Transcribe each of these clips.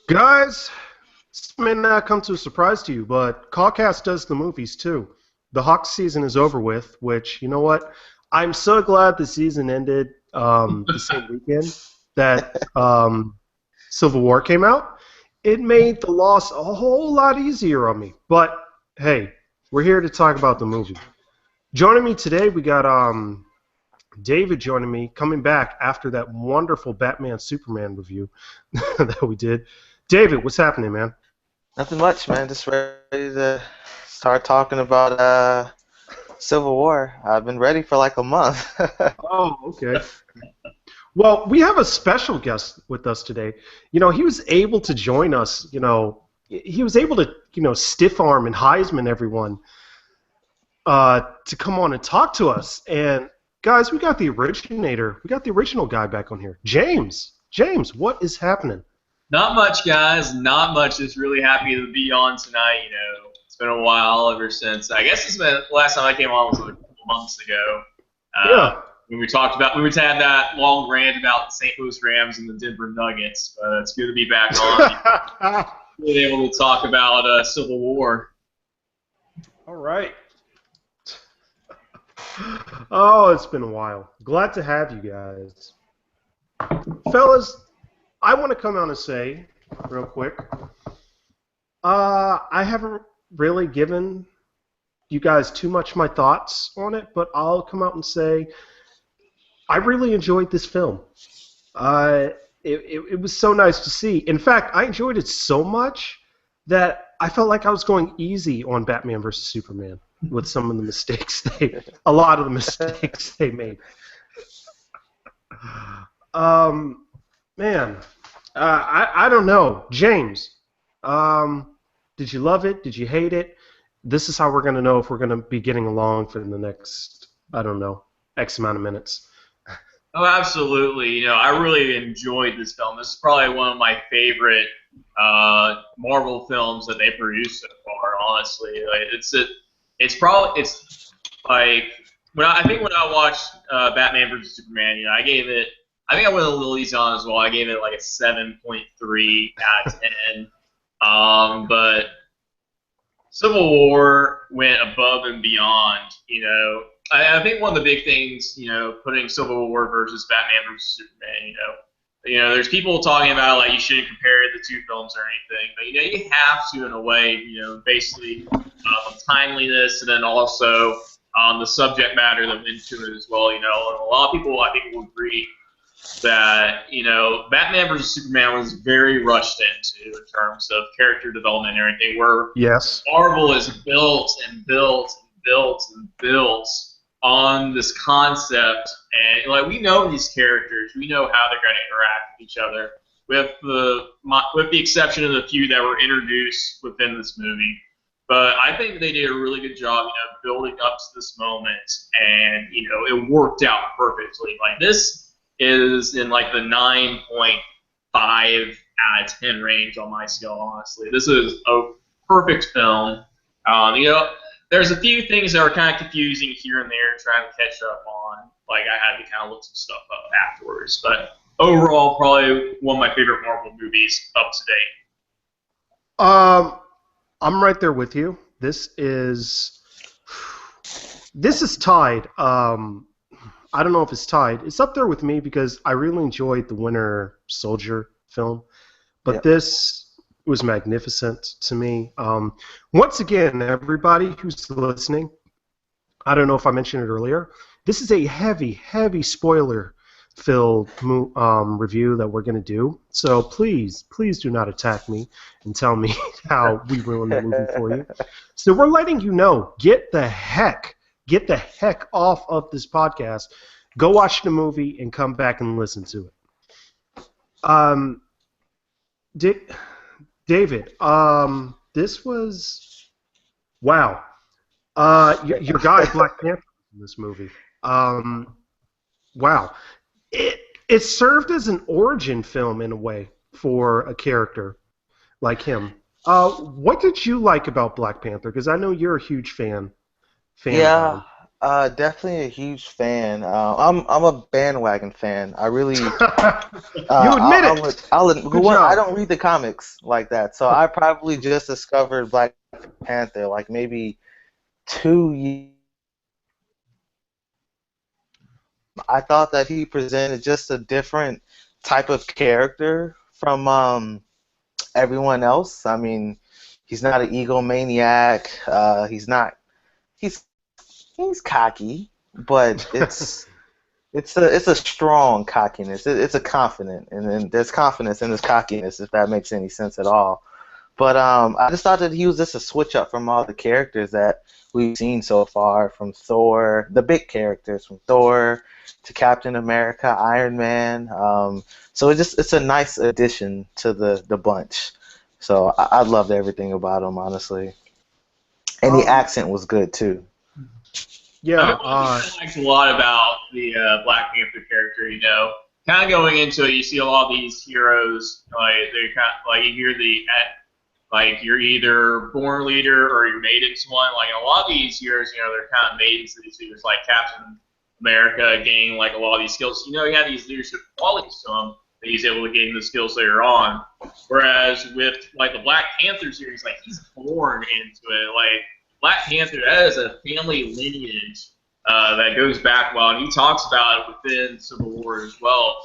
Guys, this may not come to a surprise to you, but Caw Cast does the movies too. The Hawks season is over with, which, you know what? I'm so glad the season ended the same weekend that Civil War came out. It made the loss a whole lot easier on me. But hey, we're here to talk about the movie. Joining me today, we got David joining me, coming back after that wonderful Batman Superman review that we did. David, what's happening, man? Nothing much, man. Just ready to start talking about Civil War. I've been ready for like a month. Oh, okay. Well, we have a special guest with us today. You know, he was able to join us. He was able to, stiff arm and Heisman everyone to come on and talk to us. And guys, we got the originator. We got the original guy back on here, James. James, what is happening? Not much, guys. Not much. Just really happy to be on tonight. It's been a while ever since. I guess it's been last time I came on was a couple months ago. Yeah. When we had that long rant about the St. Louis Rams and the Denver Nuggets. But it's good to be back on. Being able to talk about Civil War. All right. Oh, it's been a while. Glad to have you guys. Fellas, I want to come out and say, real quick, I haven't really given you guys too much my thoughts on it, but I'll come out and say I really enjoyed this film. It was so nice to see. In fact, I enjoyed it so much that I felt like I was going easy on Batman vs. Superman with some of the mistakes a lot of the mistakes they made. Man, I don't know. James, did you love it? Did you hate it? This is how we're going to know if we're going to be getting along for the next, I don't know, X amount of minutes. Oh, absolutely. I really enjoyed this film. This is probably one of my favorite Marvel films that they produced so far. Honestly, it's like I think when I watched Batman vs Superman, I think I went a little easy on it as well. I gave it like a 7.3 out of 10. But Civil War went above and beyond. I think one of the big things, putting Civil War versus Batman versus Superman, there's people talking about like you shouldn't compare the two films or anything, but you have to in a way, basically timeliness and then also the subject matter that went into it as well. And a lot of people I think will agree that Batman vs Superman was very rushed into in terms of character development and everything. Where Yes. Marvel is built and built and built and built on this concept, and like we know these characters, we know how they're going to interact with each other, with the exception of the few that were introduced within this movie. But I think they did a really good job, building up to this moment, and it worked out perfectly. Like this is in like the 9.5 out of 10 range on my scale. Honestly, this is a perfect film. There's a few things that are kind of confusing here and there, trying to catch up on. Like I had to kind of look some stuff up afterwards, but overall, probably one of my favorite Marvel movies up to date. I'm right there with you. This is tied. I don't know if it's tied. It's up there with me because I really enjoyed the Winter Soldier film, but this was magnificent to me. Once again, everybody who's listening, I don't know if I mentioned it earlier, this is a heavy, heavy spoiler-filled review that we're going to do. So please do not attack me and tell me how we ruined the movie for you. So we're letting you know, get the heck off of this podcast. Go watch the movie and come back and listen to it. David, this was wow. Your guy Black Panther in this movie. Wow. It served as an origin film in a way for a character like him. What did you like about Black Panther? Because I know you're a huge fan. Yeah, Definitely a huge fan. I'm a bandwagon fan. I really You admit it. Good I job. don't read the comics like that, so I probably just discovered Black Panther like maybe 2 years. I thought that he presented just a different type of character from everyone else. I mean, he's not an egomaniac. He's not. He's he's cocky, but it's a strong cockiness. It's a confident, and then there's confidence in his cockiness, if that makes any sense at all. But I just thought that he was just a switch up from all the characters that we've seen so far, from Thor, the big characters, from Thor to Captain America, Iron Man. So it's a nice addition to the bunch. So I loved everything about him, honestly, and the Um, accent was good too. yeah. I mean, one thing I liked a lot about the Black Panther character, kind of going into it, you see a lot of these heroes, like they kind of, like you hear like you're either born a leader or you're made into one. Like a lot of these heroes, they're kind of made into these leaders, like Captain America gaining like a lot of these skills. He had these leadership qualities to him that he's able to gain the skills later on. Whereas with like the Black Panther series, like he's born into it. Like Black Panther, that is a family lineage that goes back well, and he talks about it within Civil War as well,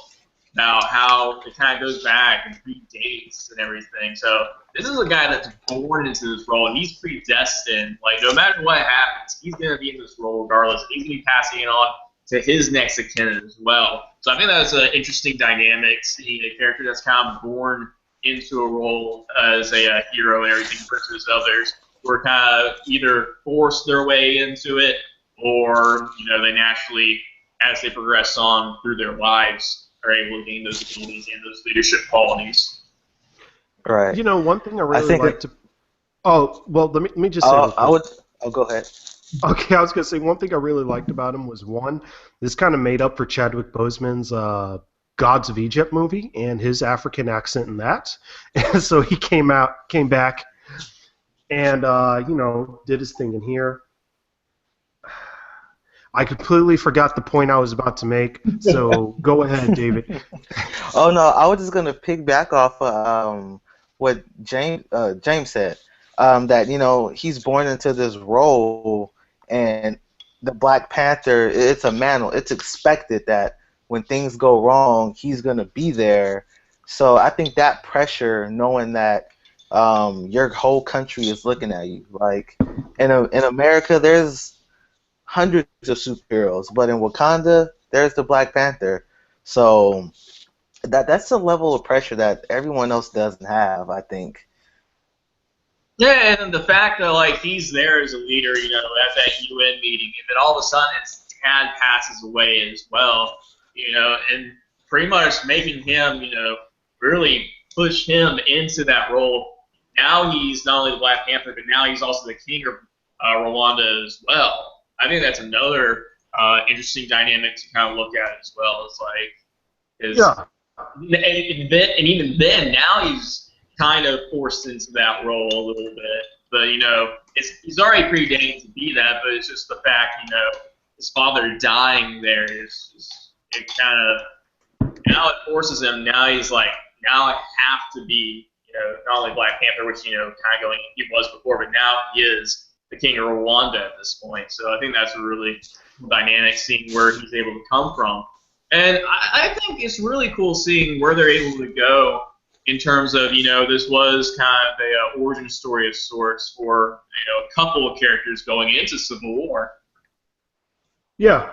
about how it kind of goes back and predates and everything. So this is a guy that's born into this role, and he's predestined. Like no matter what happens, he's gonna be in this role regardless. He's gonna be passing it on to his next of kin as well. So I think that's an interesting dynamic, seeing a character that's kind of born into a role as a hero and everything versus others who are kind of either forced their way into it or they naturally, as they progress on through their lives, are able to gain those abilities and those leadership qualities. Right. One thing I I really think. liked. Oh well, let me just say real I quick. would. Oh, go ahead. Okay, I was gonna say one thing I really liked about him was one, this kind of made up for Chadwick Boseman's Gods of Egypt movie and his African accent in that, and so he came back, and did his thing in here. I completely forgot the point I was about to make, so go ahead, David. Oh no, I was just gonna pick back off what James said. That he's born into this role, and the Black Panther, it's a mantle. It's expected that when things go wrong, he's gonna be there. So I think that pressure, knowing that your whole country is looking at you, like in America, there's hundreds of superheroes, but in Wakanda, there's the Black Panther. So that's a level of pressure that everyone else doesn't have, I think. Yeah, and the fact that like he's there as a leader, at that UN meeting, and then all of a sudden his dad passes away as well, and pretty much making him, really push him into that role. Now he's not only the Black Panther, but now he's also the king of Rwanda as well. I think that's another interesting dynamic to kind of look at as well. It's like Yeah. and even then, now he's kind of forced into that role a little bit. But he's already predated to be that. But it's just the fact, his father dying there it kind of now it forces him. Now he's like, now I have to be, not only Black Panther, which kind of going he was before, but now he is the king of Rwanda at this point. So I think that's a really dynamic, seeing where he's able to come from. And I think it's really cool seeing where they're able to go in terms of, this was kind of a origin story of sorts for, a couple of characters going into Civil War. Yeah.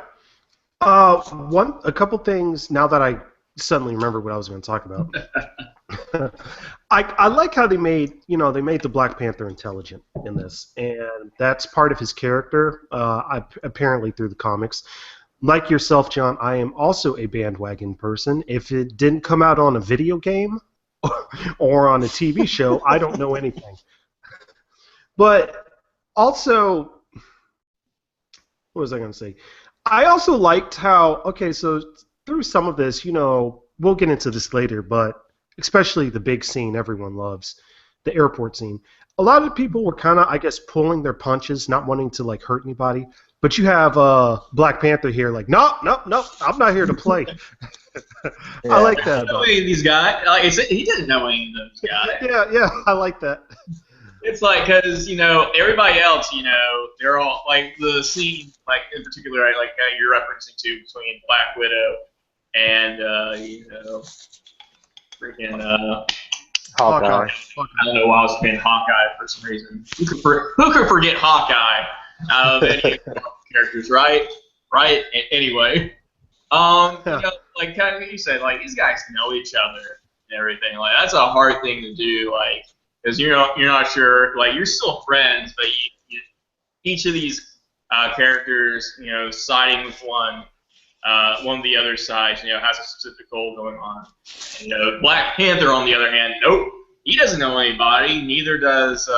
A couple things now that I suddenly remember what I was going to talk about. I like how they made the Black Panther intelligent in this, and that's part of his character. Apparently through the comics. Like yourself, John, I am also a bandwagon person. If it didn't come out on a video game or on a TV show, I don't know anything. But also, what was I going to say? I also liked how, okay, so through some of this, we'll get into this later, but especially the big scene everyone loves, the airport scene. A lot of people were kind of, I guess, pulling their punches, not wanting to, hurt anybody. But you have Black Panther here, like, no, no, no, I'm not here to play. I Yeah. like Like, I that don't know about any of these guys. Like, he didn't know any of those guys. it. Yeah, yeah, I like that. It's like because everybody else, they're all like the scene, like in particular, right, like you're referencing to between Black Widow and freaking Hawkeye. Hawkeye. I don't know why I was saying Hawkeye for some reason. Who could forget Hawkeye out of any of the characters, right? Right. Anyway, Yeah. like kind of you said, like these guys know each other and everything. Like that's a hard thing to do, like because you're not sure, like you're still friends, but each of these characters, siding with one of the other sides, has a specific goal going on. And, Black Panther, on the other hand, nope, he doesn't know anybody. Neither does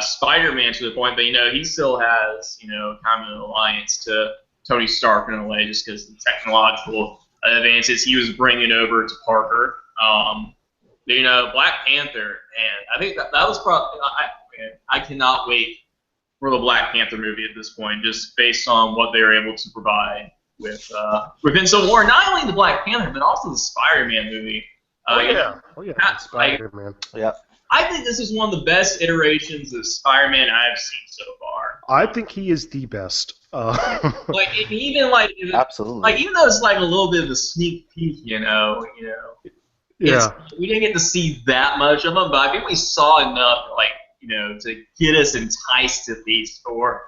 Spider-Man to the point, but he still has kind of an alliance to Tony Stark in a way, just because the technological advances he was bringing over to Parker. Black Panther, and I think that was probably I cannot wait for the Black Panther movie at this point, just based on what they were able to provide within Civil War. Not only the Black Panther, but also the Spider-Man movie. Oh yeah, Like, Spider-Man. Yep. I think this is one of the best iterations of Spider-Man I've seen so far. I think he is the best. Like even like Absolutely. even though it's like a little bit of a sneak peek, Yeah. we didn't get to see that much of him, but I think we saw enough, like to get us enticed at least for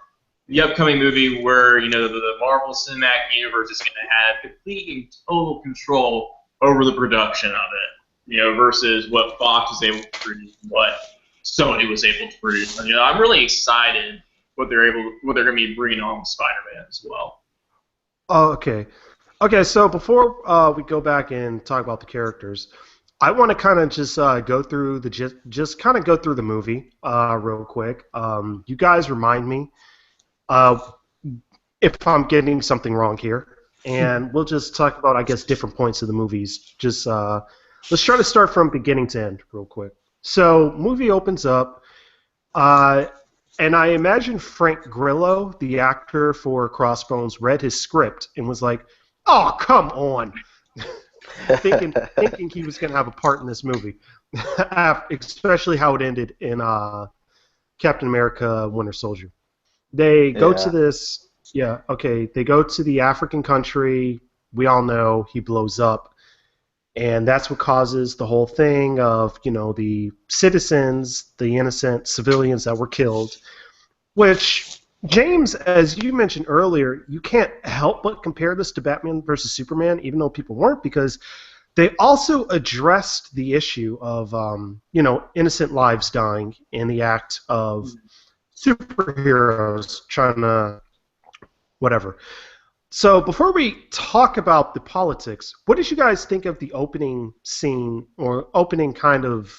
the upcoming movie, where the Marvel Cinematic Universe is going to have complete and total control over the production of it, versus what Fox was able to produce, and what Sony was able to produce. And, I'm really excited what they're going to be bringing on with Spider-Man as well. Oh, okay. Okay, so before we go back and talk about the characters, I want to kind of just go through the movie real quick. You guys remind me if I'm getting something wrong here, and we'll just talk about, I guess, different points of the movies. Just let's try to start from beginning to end real quick. So, movie opens up, and I imagine Frank Grillo, the actor for Crossbones, read his script and was like, "Oh, come on." thinking he was going to have a part in this movie, especially how it ended in Captain America: Winter Soldier. They go to this, they go to the African country. We all know he blows up, and that's what causes the whole thing of the citizens, the innocent civilians that were killed. Which, James, as you mentioned earlier, you can't help but compare this to Batman versus Superman, even though people weren't, because they also addressed the issue of innocent lives dying in the act of superheroes trying to whatever. So before we talk about the politics, what did you guys think of the opening scene or opening kind of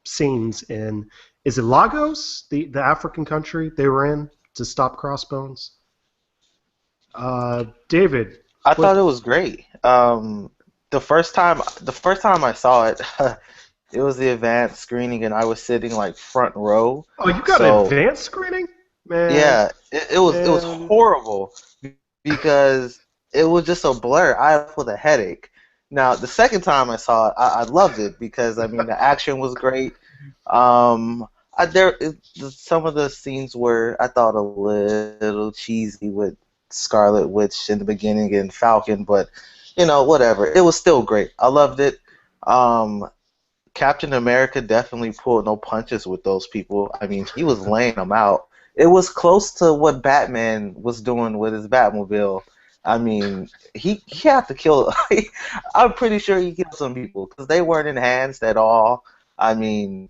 scenes in, is it Lagos, the African country they were in to stop Crossbones? David. I thought it was great. The first time I saw it, it was the advanced screening, and I was sitting like front row. Oh, you got an advanced screening? Man. Yeah, it was horrible because it was just a blur. I ended up with a headache. Now, the second time I saw it, I loved it because the action was great. Some of the scenes were, I thought, a little cheesy with Scarlet Witch in the beginning and Falcon, but whatever. It was still great. I loved it. Captain America definitely pulled no punches with those people. He was laying them out. It was close to what Batman was doing with his Batmobile. He had to kill. I'm pretty sure he killed some people because they weren't enhanced at all. It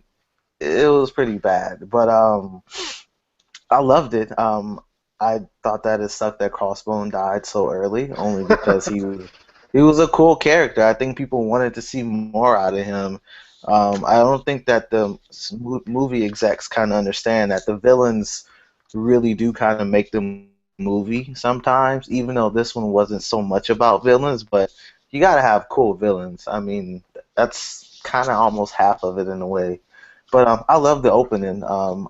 was pretty bad, but I loved it. I thought that it sucked that Crossbone died so early, only because he was a cool character. I think people wanted to see more out of him. I don't think that the movie execs kind of understand that the villains really do kind of make the movie sometimes, even though this one wasn't so much about villains, but you gotta have cool villains. That's kind of almost half of it in a way. But I love the opening.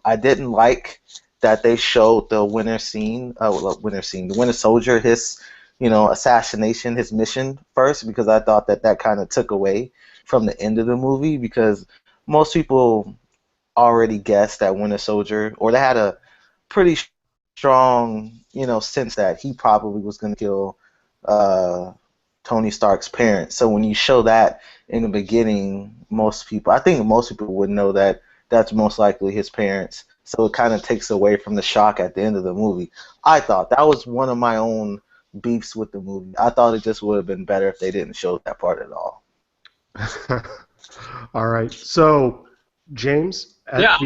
I didn't like that they showed the the Winter Soldier, his, assassination, his mission first, because I thought that kind of took away from the end of the movie, because most people already guessed that Winter Soldier, or they had a pretty strong, sense that he probably was going to kill uh, Tony Stark's parents. So when you show that in the beginning, I think most people would know that that's most likely his parents. So it kind of takes away from the shock at the end of the movie. I thought that was one of my own beefs with the movie. I thought it just would have been better if they didn't show that part at all. All right. So, James, Yeah,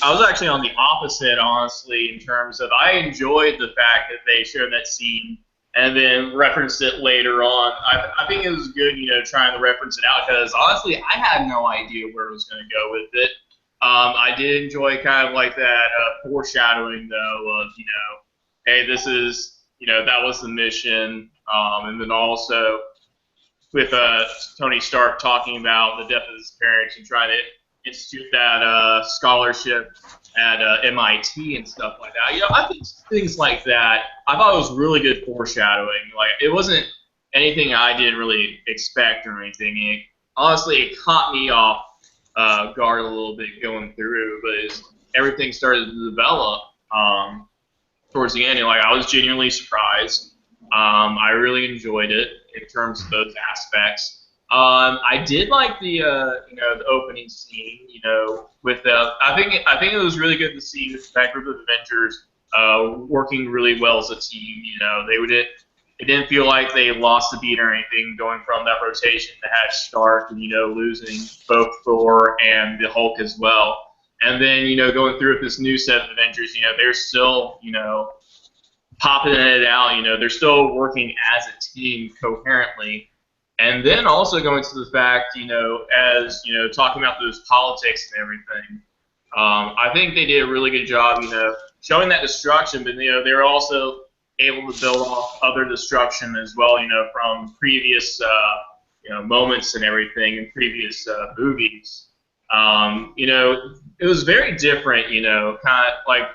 I was actually on the opposite, honestly, in terms of I enjoyed the fact that they showed that scene and then referenced it later on. I think it was good, trying to reference it out, because honestly, I had no idea where it was going to go with it. I did enjoy kind of like that foreshadowing, though, of, hey, this is, that was the mission, and then also with Tony Stark talking about the death of his parents and trying to institute that scholarship at MIT and stuff like that. I think things like that, I thought it was really good foreshadowing. Like, it wasn't anything I didn't really expect or anything. Honestly, it caught me off guard a little bit going through, but as everything started to develop towards the end, I was genuinely surprised. I really enjoyed it in terms of those aspects. I did like the opening scene, with I think it was really good to see that group of Avengers working really well as a team. It didn't feel like they lost the beat or anything, going from that rotation to have Stark, losing both Thor and the Hulk as well. And then, going through with this new set of Avengers, they're still, popping it out, they're still working as a team coherently. And then also going to the fact, as, talking about those politics and everything, I think they did a really good job, showing that destruction, but, they were also able to build off other destruction as well, from previous, moments and everything in previous movies. It was very different, kind of like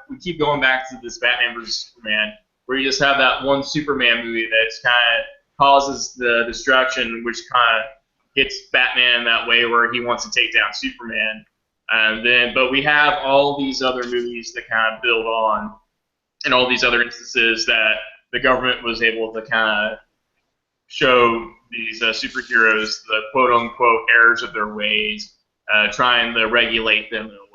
we keep going back to this Batman versus Superman, where you just have that one Superman movie that's kind of causes the destruction, which kind of gets Batman that way where he wants to take down Superman. But we have all these other movies that kind of build on, and all these other instances that the government was able to kind of show these superheroes the quote-unquote errors of their ways, trying to regulate them in a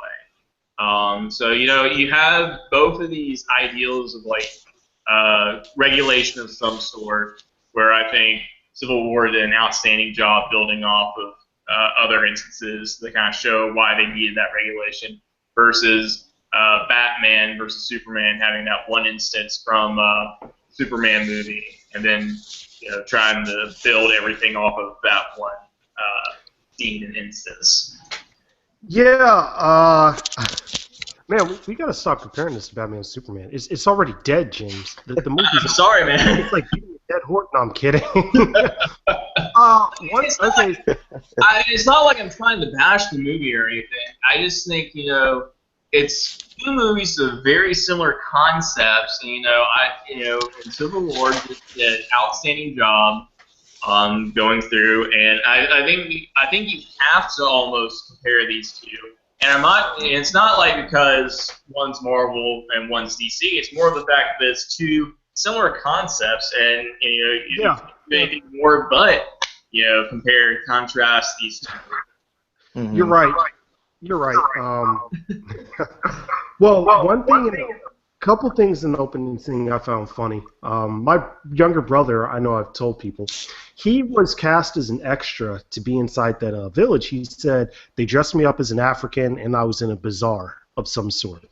way. So, you have both of these ideals of regulation of some sort, where I think Civil War did an outstanding job building off of other instances that kind of show why they needed that regulation, versus Batman versus Superman having that one instance from Superman movie, and then trying to build everything off of that one scene and instance. Yeah, man, we gotta stop comparing this to Batman and Superman. It's already dead, James. The movie's. I'm sorry, man. It's like beating a dead horse. No, I'm kidding. It's not like I'm trying to bash the movie or anything. I just think it's two movies of very similar concepts. And, and Civil War just did an outstanding job going through, and I think you have to almost compare these two. And it's not like because one's Marvel and one's DC. It's more of the fact that it's two similar concepts, and anything more but compare and contrast these two. Mm-hmm. You're right. Well, couple things in the opening scene I found funny. My younger brother, I know I've told people, he was cast as an extra to be inside that village. He said they dressed me up as an African and I was in a bazaar of some sort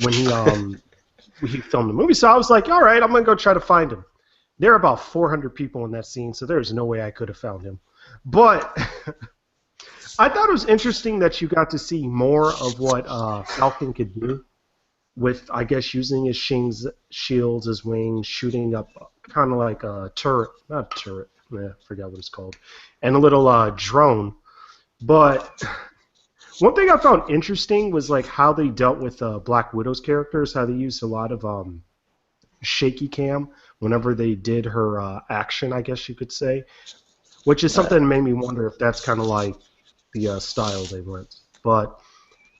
when he filmed the movie. So I was like, all right, I'm going to go try to find him. There are about 400 people in that scene, so there's no way I could have found him. But I thought it was interesting that you got to see more of what Falcon could do, with, I guess, using his shields as wings, shooting up kind of like a turret, not a turret, I forgot what it's called, and a little drone. But One thing I found interesting was like how they dealt with Black Widow's characters, how they used a lot of shaky cam whenever they did her action, I guess you could say, which is something that made me wonder if that's kind of like the style they went. But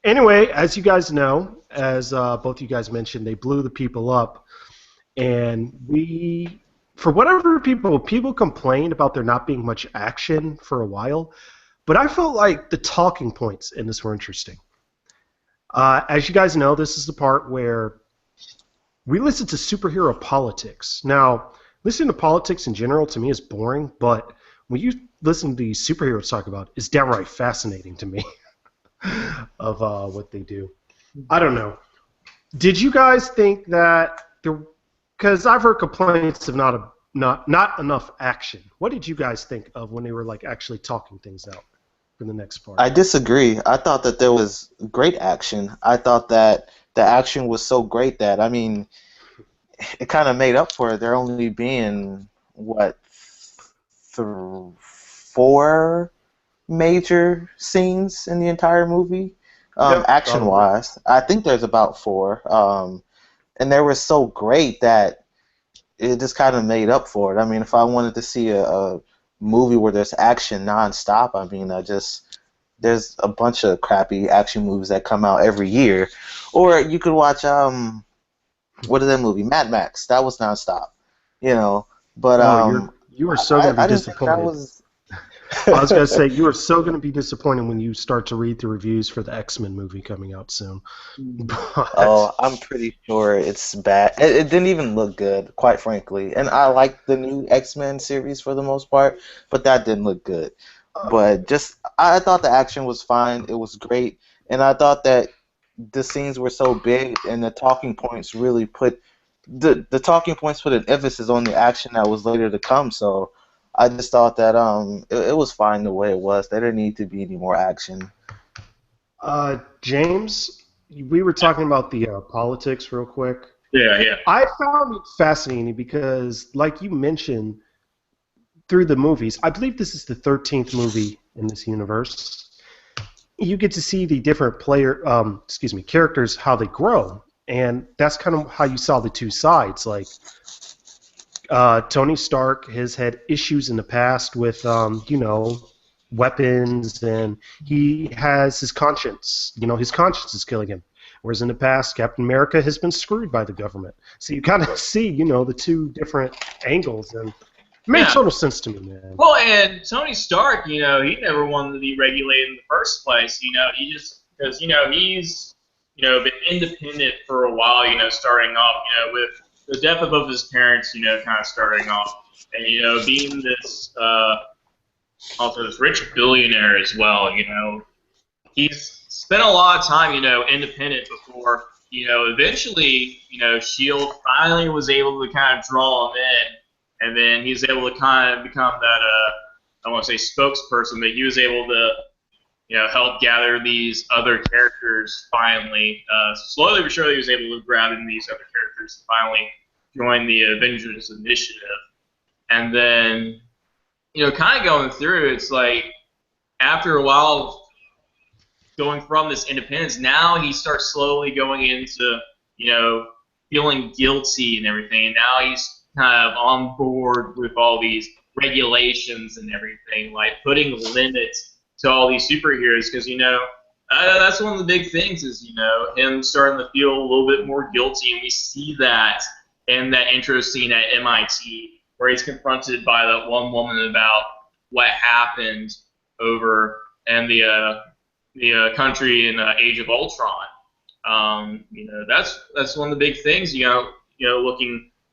anyway, as you guys know, as both you guys mentioned, they blew the people up, and for whatever people complained about there not being much action for a while, but I felt like the talking points in this were interesting. As you guys know, this is the part where we listen to superhero politics. Now, listening to politics in general to me is boring, but when you listen to these superheroes talk about, it's downright fascinating to me of what they do. I don't know. Did you guys think that there? Because I've heard complaints of not enough action. What did you guys think of when they were like actually talking things out for the next part? I disagree. I thought that there was great action. I thought that the action was so great that, I mean, it kind of made up for it. There only being, what, 4 major scenes in the entire movie, Yep, action-wise. I think there's about 4. And they were so great that it just kind of made up for it. I mean, if I wanted to see a movie where there's action nonstop, I mean, there's a bunch of crappy action movies that come out every year. Or you could watch what is that movie? Mad Max. That was nonstop, you know. But you are so going to be disappointed. That was... I was going to say, you are so going to be disappointed when you start to read the reviews for the X-Men movie coming out soon. But... Oh, I'm pretty sure it's bad. It didn't even look good, quite frankly. And I like the new X-Men series for the most part, but that didn't look good. But I thought the action was fine. It was great. And I thought that the scenes were so big and the talking points really put an emphasis on the action that was later to come. So I just thought that it was fine the way it was. There didn't need to be any more action. James, we were talking about the politics real quick. Yeah. I found it fascinating because, like you mentioned, through the movies, I believe this is the 13th movie in this universe. You get to see the different characters, how they grow, and that's kind of how you saw the two sides. Like Tony Stark has had issues in the past with, weapons, and he has his conscience. His conscience is killing him. Whereas in the past, Captain America has been screwed by the government. So you kind of see, the two different angles, and it made total sense to me, man. Well, and Tony Stark, he never wanted to be regulated in the first place. He just because he's been independent for a while. Starting off, with the death of both his parents, kind of starting off, and being this also this rich billionaire as well. He's spent a lot of time, independent before, eventually, Shield finally was able to kind of draw him in. And then he was able to kind of become that, I don't want to say spokesperson, but he was able to, help gather these other characters finally. Slowly but surely he was able to grab in these other characters to finally join the Avengers Initiative. And then, kind of going through, it's like, after a while, going from this independence, now he starts slowly going into, feeling guilty and everything. And now he's kind of on board with all these regulations and everything, like putting limits to all these superheroes, because that's one of the big things is him starting to feel a little bit more guilty, and we see that in that intro scene at MIT where he's confronted by that one woman about what happened over in the country in Age of Ultron. That's one of the big things.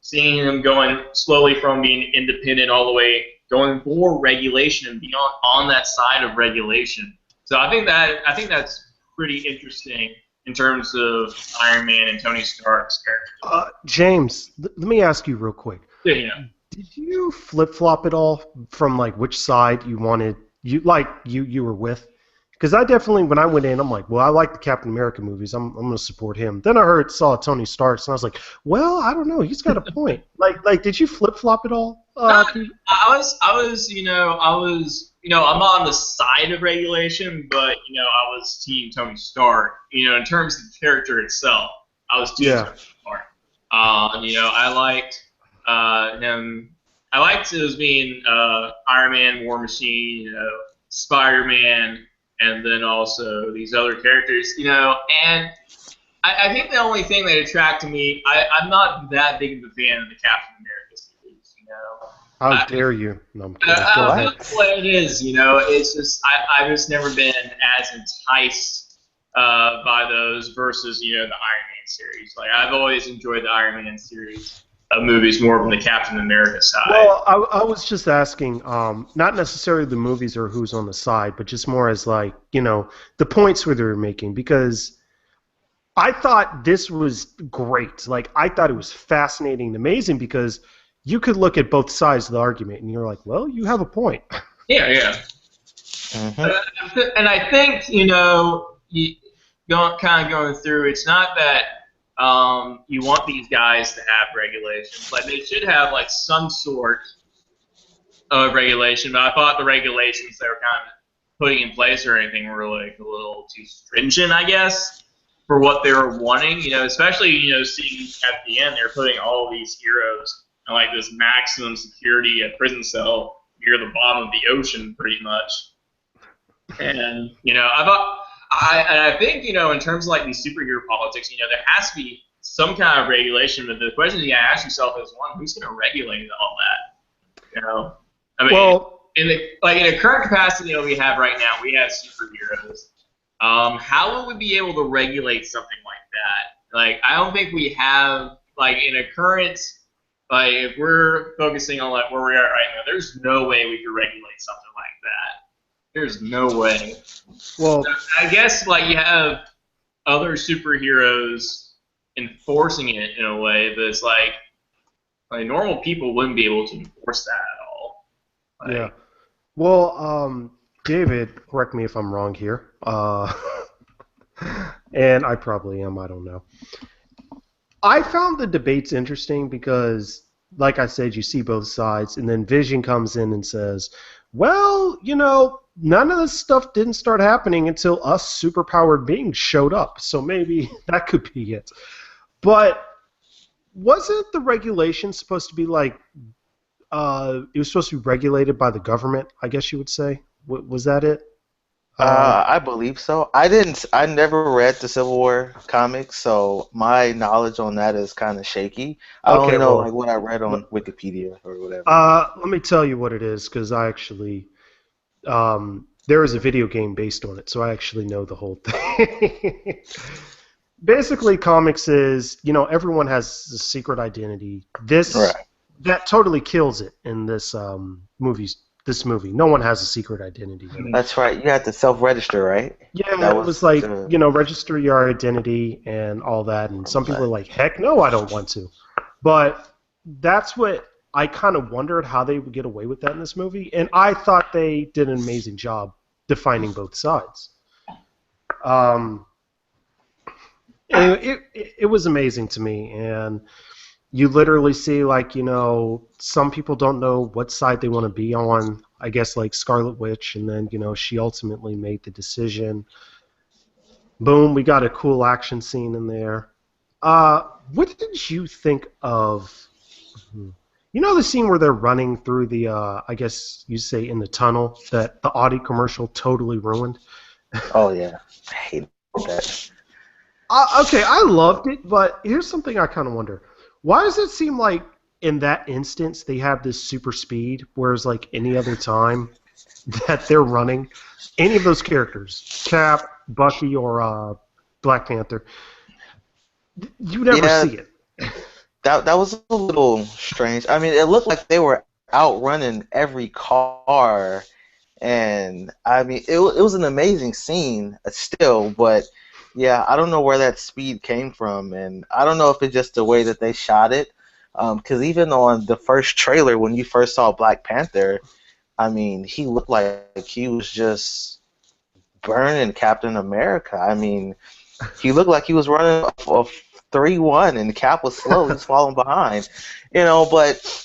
Seeing him going slowly from being independent all the way going for regulation and beyond on that side of regulation. So I think that's pretty interesting in terms of Iron Man and Tony Stark's character. James, let me ask you real quick. Yeah. Did you flip flop at all from like which side you wanted you were with? Because I definitely, when I went in, I'm like, well, I like the Captain America movies. I'm going to support him. Then I saw Tony Stark's, and I was like, well, I don't know. He's got a point. Like, did you flip flop at all? No, I'm on the side of regulation, but I was team Tony Stark. In terms of the character itself, I was team Tony Stark. I liked him. I liked it as being Iron Man, War Machine, Spider-Man, and then also these other characters. And I think the only thing that attracted me, I'm not that big of a fan of the Captain America series. How dare you? No, I'm kidding. I Go don't ahead. know what it is. It's just I've just never been as enticed by those versus the Iron Man series. Like I've always enjoyed the Iron Man series of movies more from the Captain America side. Well, I was just asking, not necessarily the movies or who's on the side, but just more as like, the points where they were making, because I thought this was great. Like, I thought it was fascinating and amazing because you could look at both sides of the argument and you're like, well, you have a point. Yeah. Mm-hmm. And I think, going through, it's not that you want these guys to have regulations. Like they should have like some sort of regulation. But I thought the regulations they were kind of putting in place or anything were like a little too stringent, I guess, for what they were wanting. Especially seeing at the end they're putting all these heroes in like this maximum security prison cell near the bottom of the ocean, pretty much. And I think, in terms of like these superhero politics, there has to be some kind of regulation, but the question you gotta ask yourself is, one, who's gonna regulate all that? I mean, in a current capacity that we have right now, we have superheroes. How would we be able to regulate something like that? Like, I don't think we have, like, in a current, like, if we're focusing on like where we are right now, there's no way we could regulate something like that. There's no way. Well, so I guess like you have other superheroes enforcing it in a way, but it's like normal people wouldn't be able to enforce that at all. Yeah. Well, David, correct me if I'm wrong here. And I probably am. I don't know. I found the debates interesting because, like I said, you see both sides, and then Vision comes in and says, well, none of this stuff didn't start happening until us superpowered beings showed up, so maybe that could be it. But wasn't the regulation supposed to be like, it was supposed to be regulated by the government, I guess you would say? Was that it? I believe so. I never read the Civil War comics, so my knowledge on that is kind of shaky. I only know like what I read on Wikipedia or whatever. Let me tell you what it is, because I actually, there is a video game based on it, so I actually know the whole thing. Basically, comics is, everyone has a secret identity. That totally kills it in this movie. No one has a secret identity. That's right. You have to self-register, right? Yeah, it was like, register your identity and all that. And some people are like, heck no, I don't want to. But that's what I kind of wondered how they would get away with that in this movie. And I thought they did an amazing job defining both sides. It was amazing to me. And you literally see, like, some people don't know what side they want to be on. I guess, like, Scarlet Witch, and then, she ultimately made the decision. Boom, we got a cool action scene in there. What did you think of, the scene where they're running through the, I guess you say in the tunnel, that the Audi commercial totally ruined? Oh, yeah. I hate that. Okay, I loved it, but here's something I kind of wonder. Why does it seem like in that instance they have this super speed, whereas like any other time that they're running, any of those characters, Cap, Bucky, or Black Panther, you never see it. That was a little strange. I mean, it looked like they were outrunning every car, and I mean, it was an amazing scene still, but yeah, I don't know where that speed came from, and I don't know if it's just the way that they shot it, because even on the first trailer, when you first saw Black Panther, I mean, he looked like he was just burning Captain America. I mean, he looked like he was running a 3-1, and Cap was slow. He was falling behind, But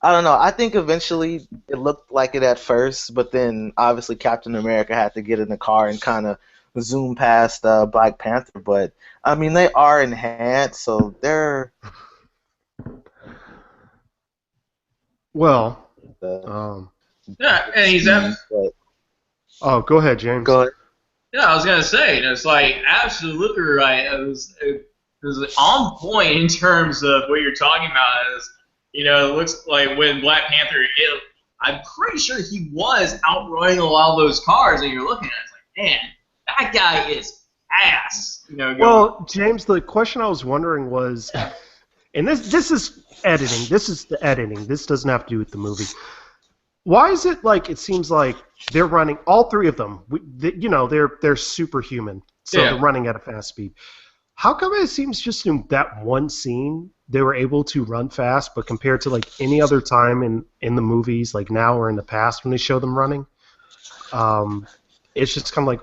I don't know. I think eventually it looked like it at first, but then obviously Captain America had to get in the car and kind of zoom past Black Panther. But I mean, they are enhanced, so they're Well, yeah, and he's but oh, go ahead, James. go ahead. yeah. I was gonna say, it's like absolutely right. It was on point in terms of what you're talking about. It looks like when Black Panther, I'm pretty sure he was outrunning a lot of those cars, and you're looking at it, it's like, man, that guy is ass. Well, James, the question I was wondering was, and this is editing. This is the editing. This doesn't have to do with the movie. Why is it like it seems like they're running, all three of them, they're superhuman, so Yeah. they're running at a fast speed. How come it seems just in that one scene they were able to run fast, but compared to like any other time in the movies, like now or in the past when they show them running, it's just kind of like,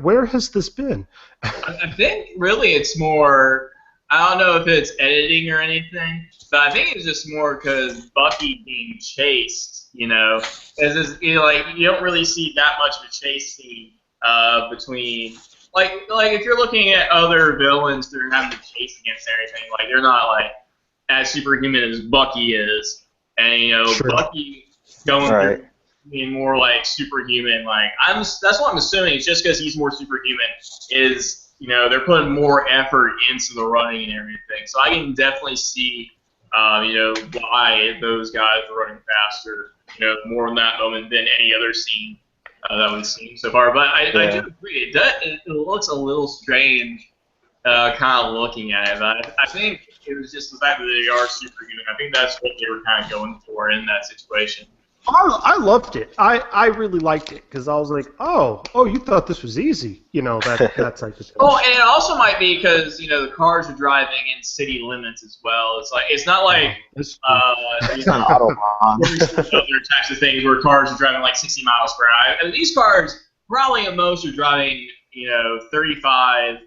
where has this been? I think really it's more. I don't know if it's editing or anything, but I think it's just more because Bucky being chased. As you don't really see that much of a chase scene between like if you're looking at other villains that are having to chase against everything, like they're not like as superhuman as Bucky is, and Sure. Bucky going Right. through being more like superhuman. Like that's what I'm assuming. It's just because he's more superhuman is they're putting more effort into the running and everything. So I can definitely see why those guys are running faster, more in that moment than any other scene that we've seen so far. But I do agree. It looks a little strange, kind of looking at it. But I think it was just the fact that they are superhuman. I think that's what they were kind of going for in that situation. I loved it. I really liked it because I was like, oh, you thought this was easy, that type of thing. Oh, and it also might be because the cars are driving in city limits as well. It's not like It's on Autobahn. other types of things where cars are driving like 60 miles per hour. And these cars probably at most are driving 35,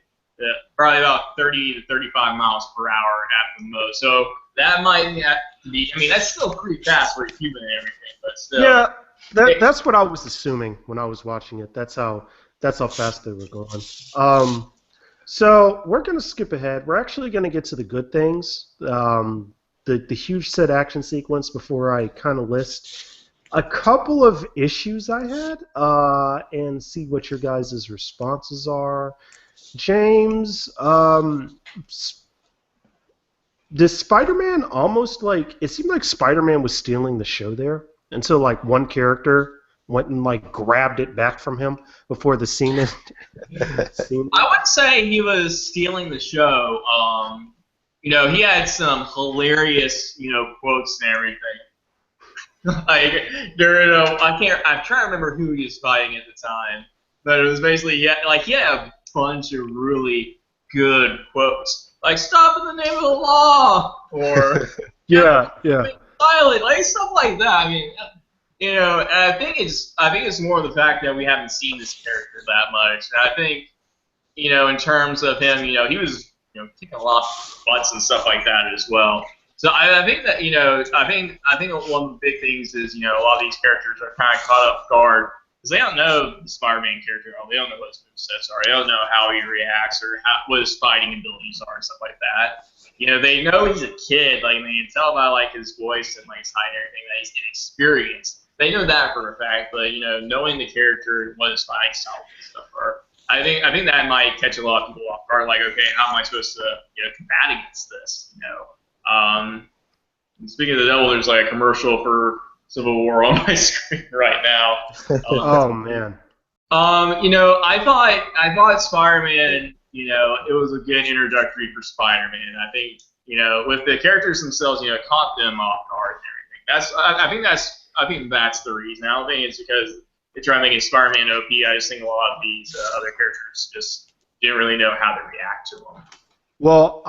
probably about 30 to 35 miles per hour at the most. So that might have to be. I mean, that's still pretty fast for a human and everything, but still. Yeah, that's what I was assuming when I was watching it. That's how fast they were going. So we're gonna skip ahead. We're actually gonna get to the good things. The huge set action sequence before I kind of list a couple of issues I had and see what your guys' responses are. James, does Spider-Man almost like it seemed like Spider-Man was stealing the show there until like one character went and like grabbed it back from him before the scene ended? I wouldn't say he was stealing the show. He had some hilarious, quotes and everything. Like during I'm trying to remember who he was fighting at the time, but it was basically he had a bunch of really good quotes. Like, stop in the name of the law, or yeah. silent, like stuff like that. I mean, and I think it's more the fact that we haven't seen this character that much. And I think, in terms of him, he was, kicking a lot of butts and stuff like that as well. So I think that, I think one of the big things is, a lot of these characters are kind of caught off guard because they don't know the Spider-Man character at all. They don't know what his movesets are. They don't know how he reacts or what his fighting abilities are and stuff like that. They know he's a kid. Like, they can tell by like his voice and like his height and everything that he's inexperienced. They know that for a fact, but knowing the character, what his fighting style and stuff are, I think that might catch a lot of people off guard. Like, okay, how am I supposed to combat against this? Speaking of the devil, there's like a commercial for Civil War on my screen right now. Oh man. I thought Spider-Man, it was a good introductory for Spider-Man. I think, with the characters themselves, caught them off guard and everything. I think that's the reason. I don't think it's because they try making Spider-Man OP. I just think a lot of these other characters just didn't really know how to react to them. Well,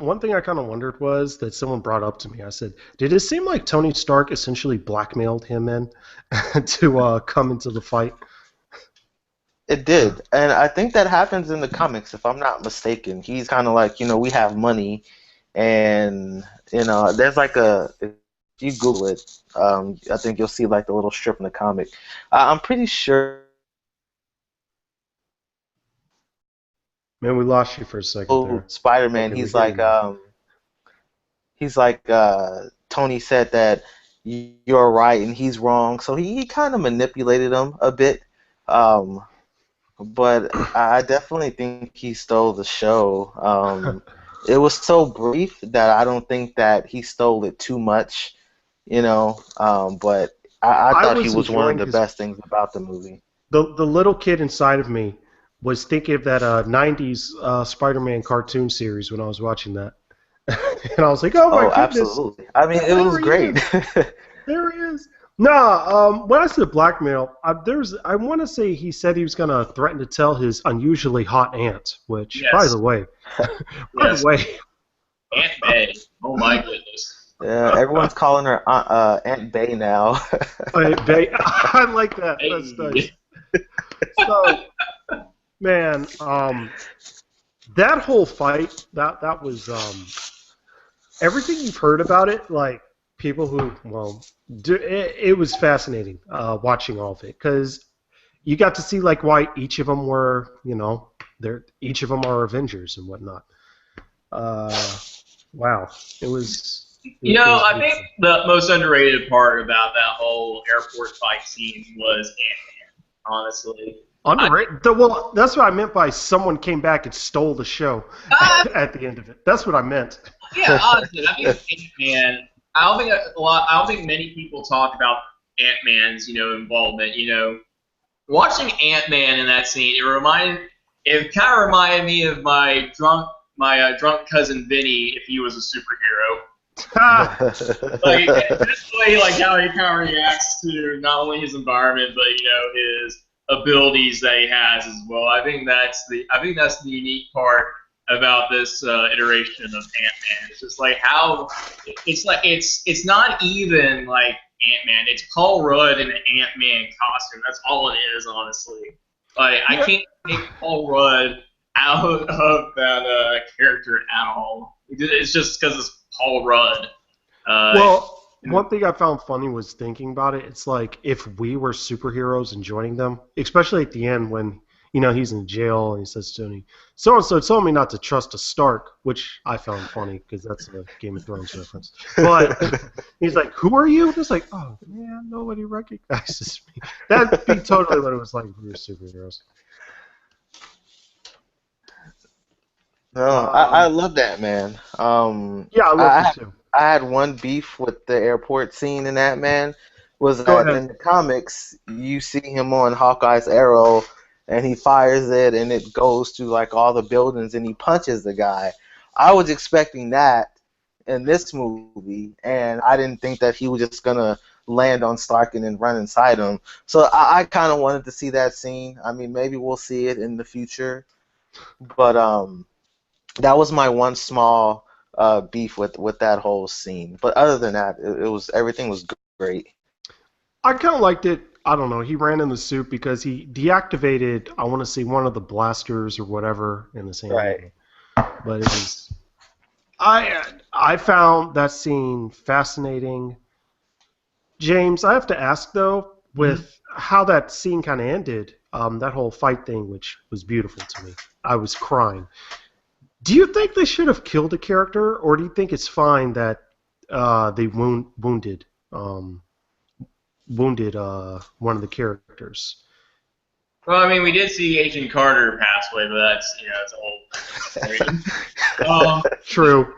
one thing I kind of wondered was that someone brought up to me. I said, did it seem like Tony Stark essentially blackmailed him in to come into the fight? It did, and I think that happens in the comics, if I'm not mistaken. He's kind of like, we have money, and there's like if you Google it, I think you'll see like the little strip in the comic. I'm pretty sure Man, we lost you for a second there. Spider-Man. Okay, we hear you now. He's like Tony said that you're right and he's wrong, so he kind of manipulated him a bit. Um, but I definitely think he stole the show. It was so brief that I don't think that he stole it too much, but I I thought he was was one of enjoying the his best things about the movie. the little kid inside of me was thinking of that '90s Spider-Man cartoon series when I was watching that, and I was like, "Oh my Oh, goodness, absolutely. I mean, it was there he great. is! There he is!" Nah, when I said blackmail, I want to say he said he was gonna threaten to tell his unusually hot aunt, which, by the Yes, way, by the yes. way, Aunt May. Oh my goodness. Yeah, everyone's calling her Aunt Bay now. I like that. That's nice. Hey. So, man, that whole fight, that was everything you've heard about it. Like people who, well, it was fascinating watching all of it because you got to see like why each of them were, they're each of them are Avengers and whatnot. Uh, wow, it was You it know, was I think beautiful. the most underrated part about that whole airport fight scene was Ant-Man, honestly. I, Underrated. Well, that's what I meant by someone came back and stole the show uh, at the end of it. That's what I meant. yeah, honestly, I think Ant-Man. I don't think a lot. I don't think many people talk about Ant-Man's, involvement. Watching Ant-Man in that scene, it kind of reminded me of my drunk cousin Vinny if he was a superhero. Like just the way like how he kind of reacts to not only his environment but his abilities that he has as well. I think that's the unique part about this iteration of Ant-Man. It's just like how it's not even like Ant-Man. It's Paul Rudd in an Ant-Man costume. That's all it is, honestly. Like I Yeah. can't take Paul Rudd out of that character at all. It's just because it's Paul Rudd. Uh, Well, one thing I found funny was thinking about it. It's like if we were superheroes and joining them, especially at the end when he's in jail and he says to Tony, "So and so told me not to trust a Stark," which I found funny because that's a Game of Thrones reference. But he's like, "Who are you?" And it's like, "Oh man, nobody recognizes me." That'd be totally what it was like if we were superheroes. No, I Um, love that man. yeah, I loved it too. I had one beef with the airport scene in that man was Go that ahead. in the comics you see him on Hawkeye's arrow and he fires it and it goes to like all the buildings and he punches the guy. I was expecting that in this movie and I didn't think that he was just gonna land on Stark and then run inside him. So I kind of wanted to see that scene. I mean, maybe we'll see it in the future, but that was my one small beef with that whole scene. But other than that, it was everything was great. I kind of liked it. I don't know. He ran in the suit because he deactivated, I want to say, one of the blasters or whatever in the same Right. movie. But it was. I found that scene fascinating. James, I have to ask though, Mhm. with how that scene kind of ended, that whole fight thing, which was beautiful to me. I was crying. Do you think they should have killed a character, or do you think it's fine that they um, wounded one of the characters? well, I mean, we did see Agent Carter pass away, but that's a whole different story. Um, True.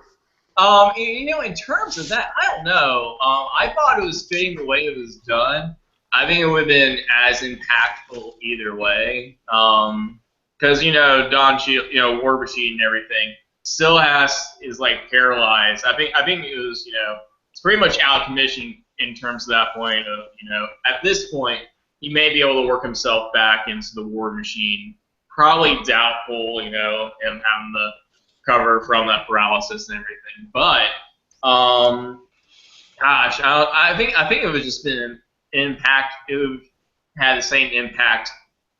in terms of that, I don't know. I thought it was fitting the way it was done. I think it would have been as impactful either way. Because Don Shield, War Machine and everything, still is like paralyzed. I think it was it's pretty much out of commission in terms of that point of at this point he may be able to work himself back into the War Machine. Probably doubtful, him having the cover from that paralysis and everything. But gosh, I think it would just been an impact. It would have had the same impact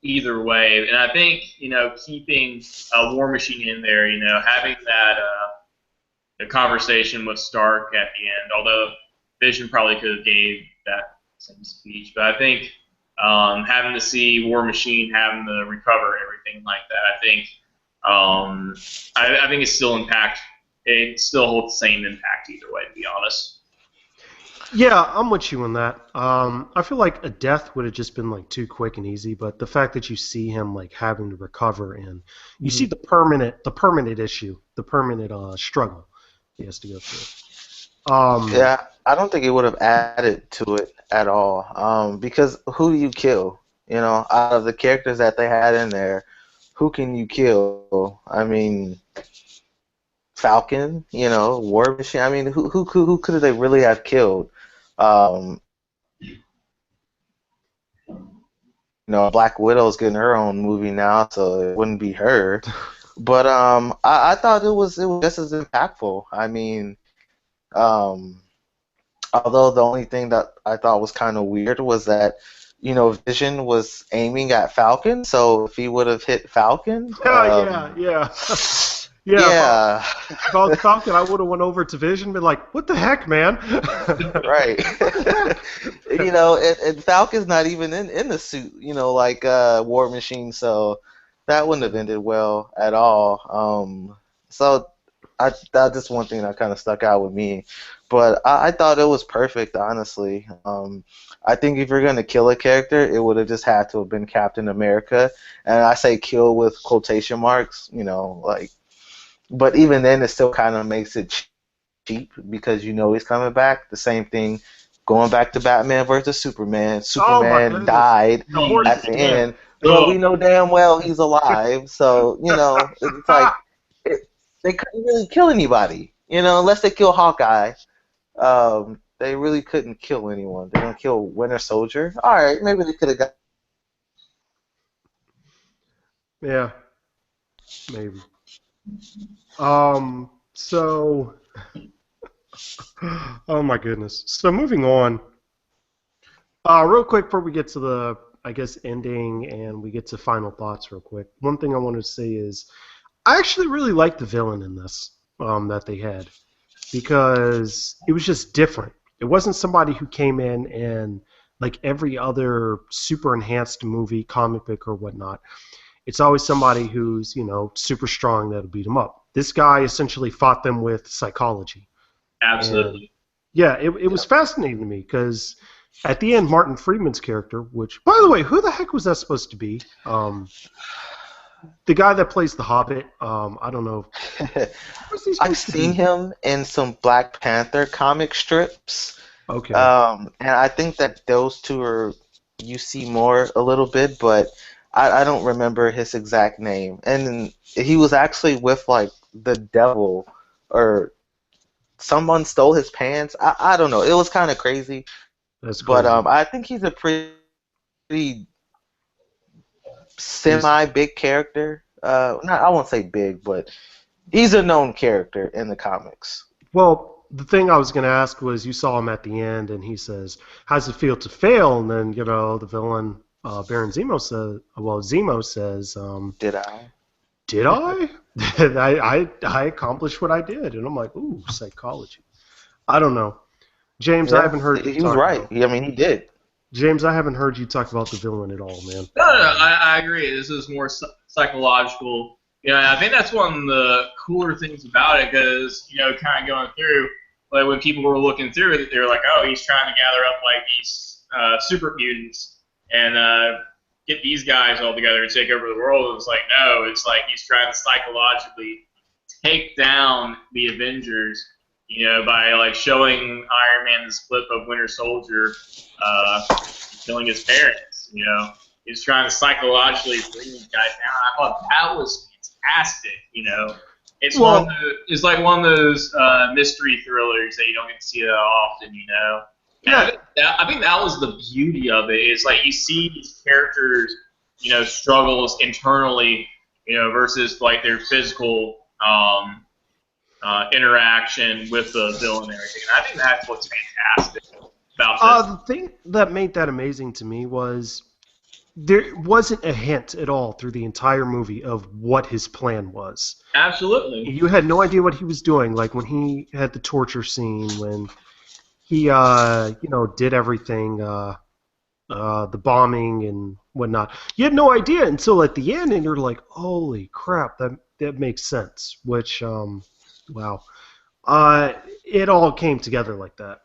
either way. And I think keeping War Machine in there, having that a conversation with Stark at the end, although Vision probably could have gave that same speech, but I think having to see War Machine having to recover and everything like that, I think it's still impact. It still holds the same impact either way, to be honest. Yeah, I'm with you on that. I feel like a death would have just been like too quick and easy, but the fact that you see him like having to recover and you see the permanent issue, the permanent struggle he has to go through. Yeah, I don't think it would have added to it at all. Because who do you kill? Out of the characters that they had in there, who can you kill? I mean, Falcon, War Machine. I mean, who could they really have killed? Um, Black Widow's getting her own movie now, so it wouldn't be her. But I thought it was just as impactful. I mean, although the only thing that I thought was kind of weird was that Vision was aiming at Falcon, so if he would have hit Falcon, yeah. yeah, if I was Falcon, I would have went over to Vision and been like, "What the heck, man?" right. And Falcon's not even in the suit, like War Machine, so that wouldn't have ended well at all. So that's just one thing that kind of stuck out with me, but I thought it was perfect, honestly. I think if you're gonna kill a character, it would have just had to have been Captain America, and I say kill with quotation marks, like. But even then, it still kind of makes it cheap because he's coming back. The same thing going back to Batman versus Superman. Superman died at the end, but we know damn well he's alive. So, it's like they couldn't really kill anybody, unless they kill Hawkeye. They really couldn't kill anyone. They're going to kill Winter Soldier. All right, maybe they could have got. Yeah, maybe. So, oh my goodness. So moving on, real quick before we get to the, I guess, ending and we get to final thoughts real quick. One thing I wanted to say is I actually really liked the villain in this that they had because it was just different. It wasn't somebody who came in and like every other super enhanced movie, comic book, or whatnot. It's always somebody who's, super strong that'll beat them up. This guy essentially fought them with psychology. Absolutely. And, yeah, it was fascinating to me because at the end, Martin Freeman's character, which, by the way, who the heck was that supposed to be? The guy that plays the Hobbit, I don't know. I've seen him in some Black Panther comic strips. Okay. And I think that those two are you see more a little bit, but I don't remember his exact name. And he was actually with like the devil, or someone stole his pants. I don't know. It was kind of crazy. That's crazy. But I think he's a pretty semi-big character. I won't say big, but he's a known character in the comics. Well, the thing I was going to ask was, you saw him at the end, and he says, "How's it feel to fail?" And then, the villain, Baron Zemo says, Zemo says, Did I? Did I? I accomplished what I did. And I'm like, ooh, psychology. I don't know. James, I haven't heard you He was right. I mean, he did. James, I haven't heard you talk about the villain at all, man. No, I agree. This is more psychological. I think that's one of the cooler things about it because, kind of going through, like when people were looking through it, they were like, oh, he's trying to gather up like these super mutants and get these guys all together and take over the world. And it's like, no, it's like he's trying to psychologically take down the Avengers, by like showing Iron Man this clip of Winter Soldier killing his parents. He's trying to psychologically bring these guys down. I thought that was fantastic. It's it's like one of those mystery thrillers that you don't get to see that often. Yeah. I think that was the beauty of it. Is like you see these characters, struggles internally, versus like their physical interaction with the villain and everything. And I think that's what's fantastic about this. The thing that made that amazing to me was there wasn't a hint at all through the entire movie of what his plan was. Absolutely. You had no idea what he was doing. Like when he had the torture scene, when he did everything, the bombing and whatnot. You had no idea until at the end, and you're like, holy crap, that makes sense. Which wow, it all came together like that.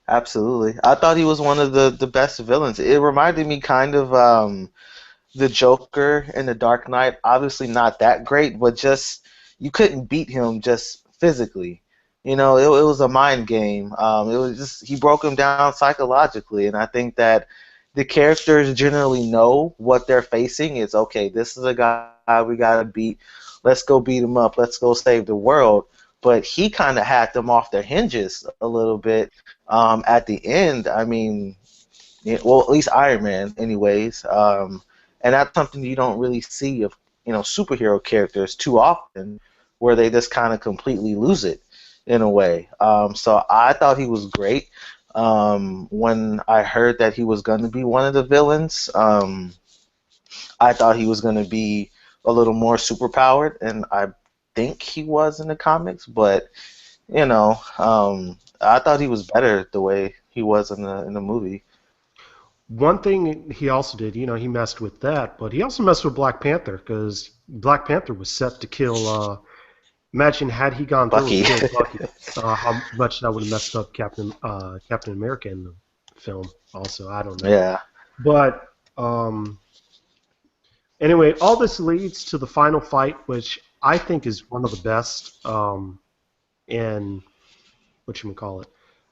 Absolutely. I thought he was one of the best villains. It reminded me kind of the Joker in the Dark Knight. Obviously not that great, but just you couldn't beat him just physically. You know, it was a mind game. It was just he broke him down psychologically, and I think that the characters generally know what they're facing. It's okay. This is a guy we gotta beat. Let's go beat him up. Let's go save the world. But he kind of had them off their hinges a little bit at the end. I mean, well, at least Iron Man, anyways. And that's something you don't really see of superhero characters too often, where they just kind of completely lose it in a way. So I thought he was great. When I heard that he was going to be one of the villains, I thought he was going to be a little more superpowered, and I think he was in the comics, but I thought he was better the way he was in the movie. One thing he also did, he messed with that, but he also messed with Black Panther because Black Panther was set to kill. Imagine had he gone through Bucky. and killed Bucky, how much that would have messed up Captain America in the film. Also, I don't know. Yeah. But anyway, all this leads to the final fight, which I think is one of the best in whatchamacallit,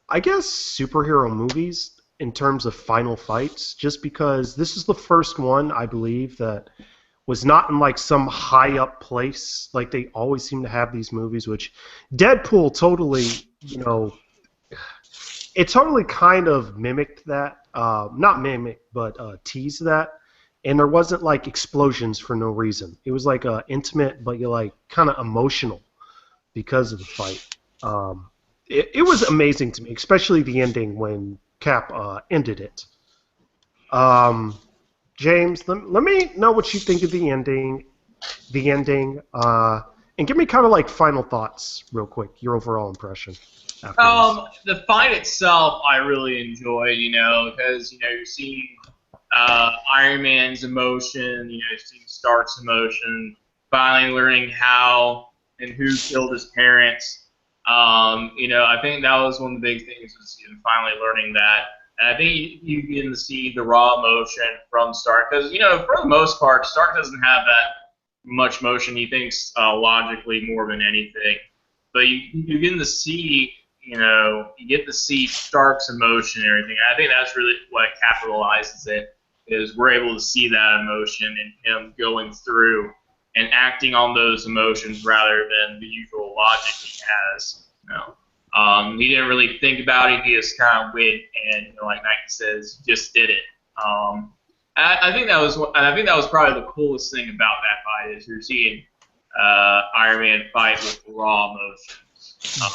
I guess superhero movies in terms of final fights, just because this is the first one, I believe, that was not in like some high up place like they always seem to have these movies, which Deadpool totally, it totally kind of mimicked that. Not mimic, but teased that. And there wasn't like explosions for no reason. It was like intimate, but you're like kind of emotional because of the fight. It was amazing to me, especially the ending when Cap ended it. James, let me know what you think of the ending, and give me kind of like final thoughts, real quick. Your overall impression. After The fight itself, I really enjoyed, because you're seeing Iron Man's emotion, you're seeing Stark's emotion, finally learning how and who killed his parents. I think that was one of the big things was finally learning that. And I think you begin to see the raw emotion from Stark because, for the most part, Stark doesn't have that much motion. He thinks logically more than anything. But you begin to see, you get to see Stark's emotion and everything. And I think that's really what capitalizes it, is we're able to see that emotion and him going through and acting on those emotions rather than the usual logic he has. He didn't really think about it. He just kind of went and, like Nike says, just did it. I think that was probably the coolest thing about that fight is you're seeing Iron Man fight with raw emotions.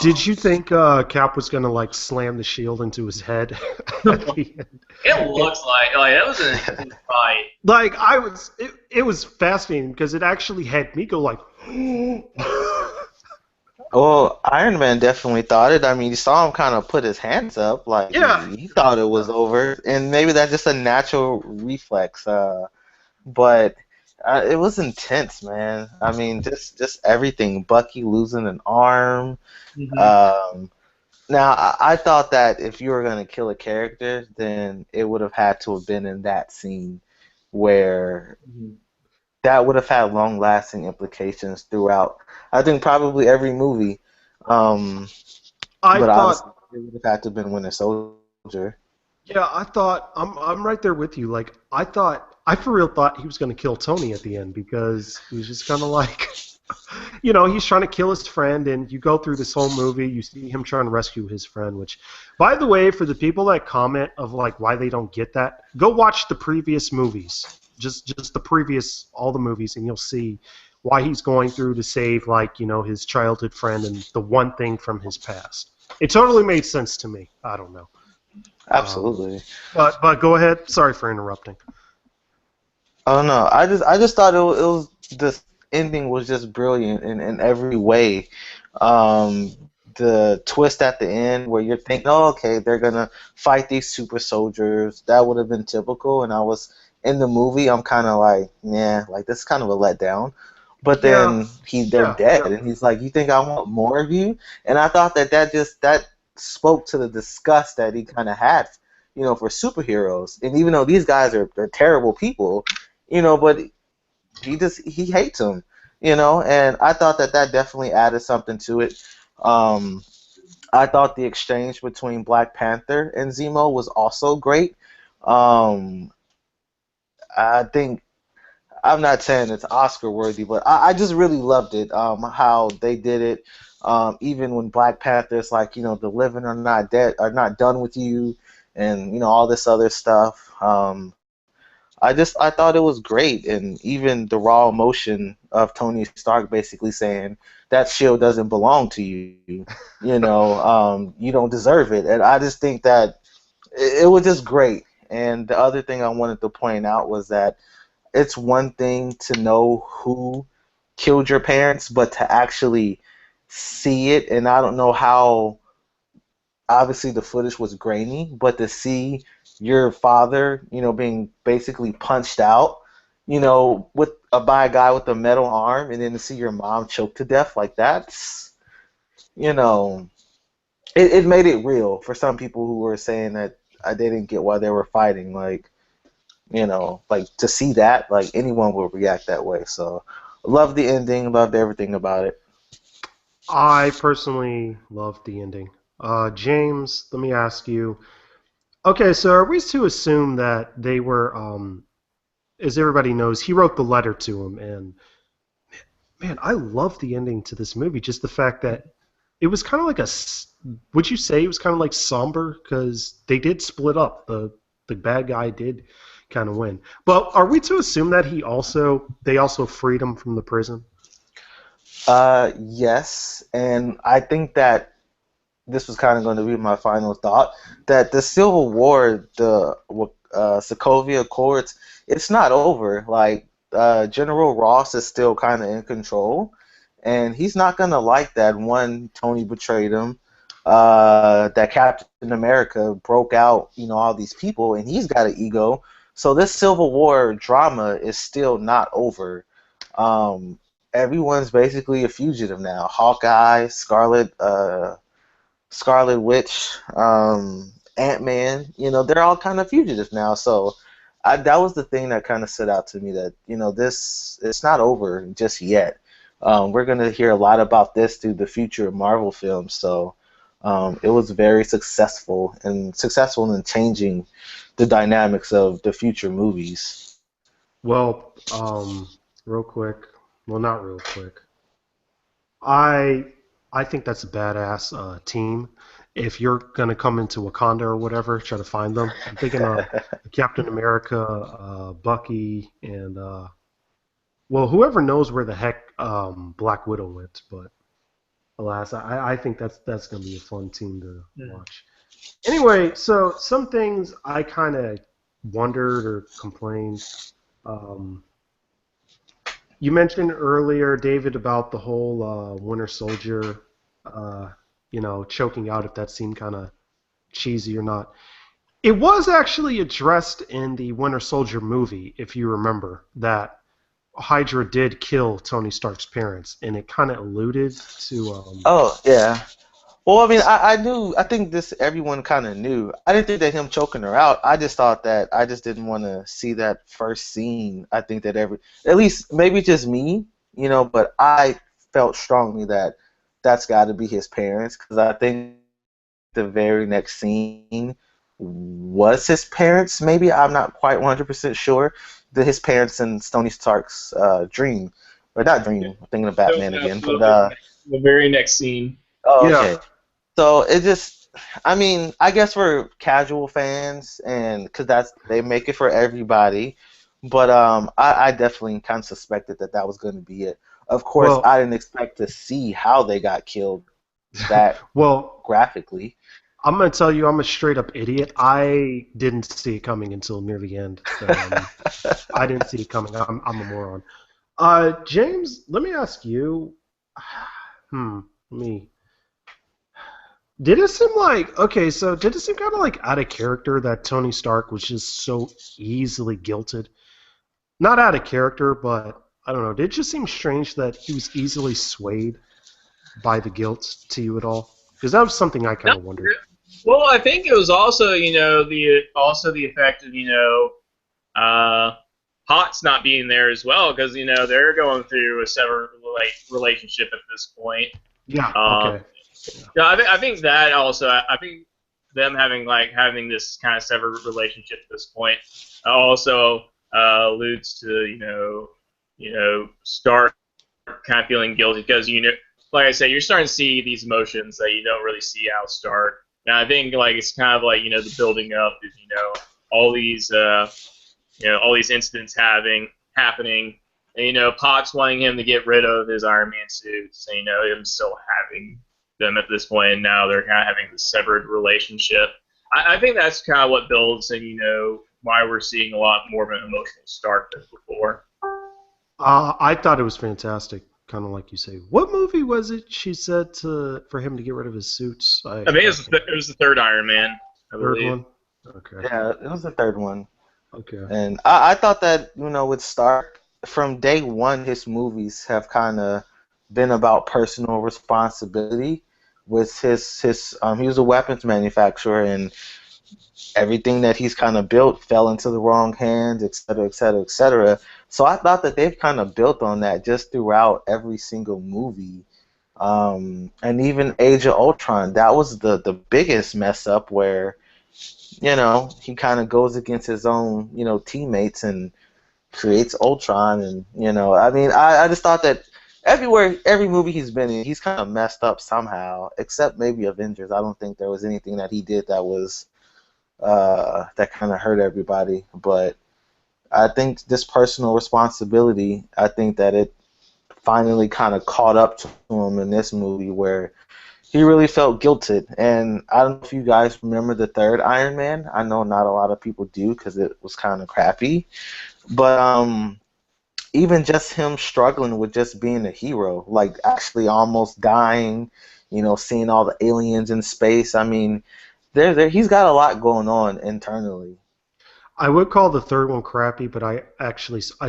Did you think Cap was gonna like slam the shield into his head at the end? It looks like that was an intense fight. Like it was fascinating because it actually had me go like. Well, Iron Man definitely thought it. I mean, you saw him kind of put his hands up, like he thought it was over, and maybe that's just a natural reflex. But it was intense, man. I mean, just everything. Bucky losing an arm. Mm-hmm. Now, I thought that if you were going to kill a character, then it would have had to have been in that scene where that would have had long-lasting implications throughout. I think probably every movie. But obviously it would have had to have been Winter Soldier. Yeah, I thought I'm right there with you. Like I for real thought he was going to kill Tony at the end because he was just kind of like, he's trying to kill his friend, and you go through this whole movie, you see him trying to rescue his friend. Which, by the way, for the people that comment of like why they don't get that, go watch the previous movies, just all the movies, and you'll see why he's going through to save his childhood friend and the one thing from his past. It totally made sense to me. I don't know. Um, Absolutely. but go ahead. Sorry for interrupting. Oh no, I just thought it was the ending was just brilliant in every way. The twist at the end where you're thinking, oh, okay, they're gonna fight these super soldiers. That would have been typical, and I was in the movie. I'm kind of like, yeah, like this is kind of a letdown. But Yeah, then they're yeah, dead, yeah. and he's like, you think I want more of you? And I thought that spoke to the disgust that he kind of had, for superheroes. And even though these guys are they're terrible people, but he hates him, and I thought that definitely added something to it. Um, I thought the exchange between Black Panther and Zemo was also great. Um, I think I'm not saying it's Oscar worthy, but I just really loved it. How they did it. Even when Black Panther's like, the living are not dead, are not done with you, and all this other stuff. I thought it was great, and even the raw emotion of Tony Stark basically saying that shield doesn't belong to you. You don't deserve it, and I just think that it was just great. And the other thing I wanted to point out was that it's one thing to know who killed your parents, but to actually see it, and I don't know how. Obviously, the footage was grainy, but to see your father, being basically punched out, by a guy with a metal arm, and then to see your mom choked to death like that's, you know, it made it real for some people who were saying that I didn't get why they were fighting. Like, like to see that, like anyone would react that way. So, loved the ending, loved everything about it. I personally loved the ending. James, let me ask you. Okay, so are we to assume that they were, as everybody knows, he wrote the letter to him, and man, I love the ending to this movie. Just the fact that it was kind of like would you say it was kind of like somber because they did split up. The bad guy did kind of win. But are we to assume that they also freed him from the prison? Yes, and I think that this was kind of going to be my final thought that the Civil War, the Sokovia Accords, it's not over. Like General Ross is still kind of in control, and he's not going to like that. One, Tony betrayed him. That Captain America broke out, all these people, and he's got an ego. So this Civil War drama is still not over. Everyone's basically a fugitive now. Hawkeye, Scarlet Witch, Ant Man, they're all kind of fugitives now. So that was the thing that kind of stood out to me that, this it's not over just yet. We're going to hear a lot about this through the future of Marvel films. So it was very successful in changing the dynamics of the future movies. Well, real quick. Well, not real quick. I I think that's a badass team. If you're gonna come into Wakanda or whatever, try to find them. I'm thinking Captain America, Bucky, and well, whoever knows where the heck Black Widow went. But alas, I think that's gonna be a fun team to watch. Anyway, so some things I kind of wondered or complained. Um, You mentioned earlier, David, about the whole Winter Soldier, uh, choking out if that seemed kind of cheesy or not. It was actually addressed in the Winter Soldier movie, if you remember, that Hydra did kill Tony Stark's parents, and it kind of alluded to. Oh yeah. Well, I mean, I knew. I think this everyone kind of knew. I didn't think that him choking her out. I just thought that I just didn't want to see that first scene. I think that at least maybe just me, but I felt strongly that that's got to be his parents because I think the very next scene was his parents. Maybe I'm not quite 100% sure. His parents in Tony Stark's dream, or not dream. I'm thinking of So Batman that's again, but the very next scene. oh, Yeah, okay. So it just, I mean, I guess for casual fans, and because they make it for everybody, but I definitely kind of suspected that was going to be it. Of course, well, I didn't expect to see how they got killed that well, graphically. I'm gonna tell you, I'm a straight up idiot. I didn't see it coming until near the end. I didn't see it coming. I'm a moron. James, let me ask you. Me. Did it seem like okay? So did it seem kind of like out of character that Tony Stark was just so easily guilted? Not out of character, but I don't know. Did it just seem strange that he was easily swayed by the guilt to you at all? Because that was something I No, kind of wondered. well, I think it was also the effect of Hot's not being there as well because they're going through a severed relationship at this point. Yeah. Um, Okay. yeah, I think that also. I think them having this kind of severed relationship at this point also alludes to Stark kind of feeling guilty because like I said, you're starting to see these emotions that you don't really see out Stark. And I think like it's kind of like the building up is all these all these incidents happening, and Potts wanting him to get rid of his Iron Man suits, and him still having them at this point, and now they're kind of having this severed relationship. I think that's kind of what builds, and why we're seeing a lot more of an emotional Stark than before. I thought it was fantastic, kind of like you say. What movie was it? She said for him to get rid of his suits. I think it was the third Iron Man, I third believe. one. Okay. Yeah, it was the third one. Okay. And I thought that, with Stark, from day one, his movies have kind of been about personal responsibility. With he was a weapons manufacturer, and everything that he's kind of built fell into the wrong hands, et cetera, et cetera, et cetera. So I thought that they've kind of built on that just throughout every single movie. And even Age of Ultron, that was the biggest mess up where he kind of goes against his own, teammates and creates Ultron. And, I mean, I just thought that every movie he's been in, he's kind of messed up somehow, except maybe Avengers. I don't think there was anything that he did that was, that kind of hurt everybody. But I think this personal responsibility, I think that it finally kind of caught up to him in this movie where he really felt guilted. And I don't know if you guys remember the third Iron Man. I know not a lot of people do because it was kind of crappy. But even just him struggling with just being a hero, like actually almost dying, seeing all the aliens in space. I mean, he's got a lot going on internally. I would call the third one crappy, but I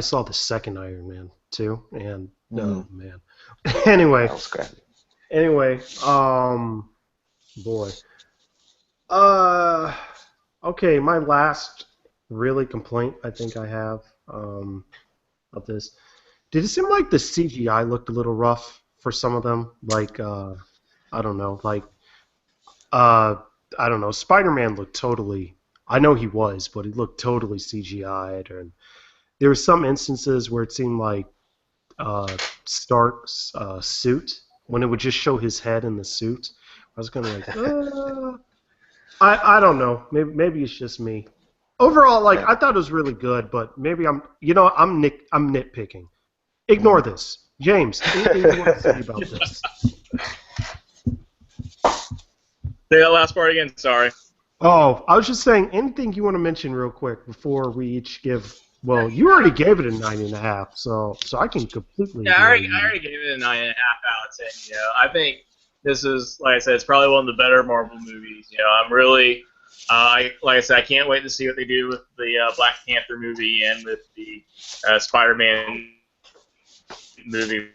saw the second Iron Man too, and oh man. Anyway, That was crappy. anyway, boy. Okay, my last really complaint I think I have of this. Did it seem like the CGI looked a little rough for some of them? Like, I don't know, like, uh, I don't know. Spider-Man looked totally. I know he was, but he looked totally CGI'd, and there were some instances where it seemed like Stark's suit when it would just show his head in the suit. I was kind of like, I don't know. Maybe it's just me. Overall, like I thought it was really good, but maybe I'm I'm nitpicking. Ignore this, James. Anything you want to say about this? Say that last part again. Sorry. Oh, I was just saying anything you want to mention real quick before we each give. Well, you already gave it a 9.5, so I can completely. Yeah, I already gave it a 9.5 out of 10. I think this is, like I said, it's probably one of the better Marvel movies. I'm really, like I said, I can't wait to see what they do with the Black Panther movie and with the Spider-Man movie.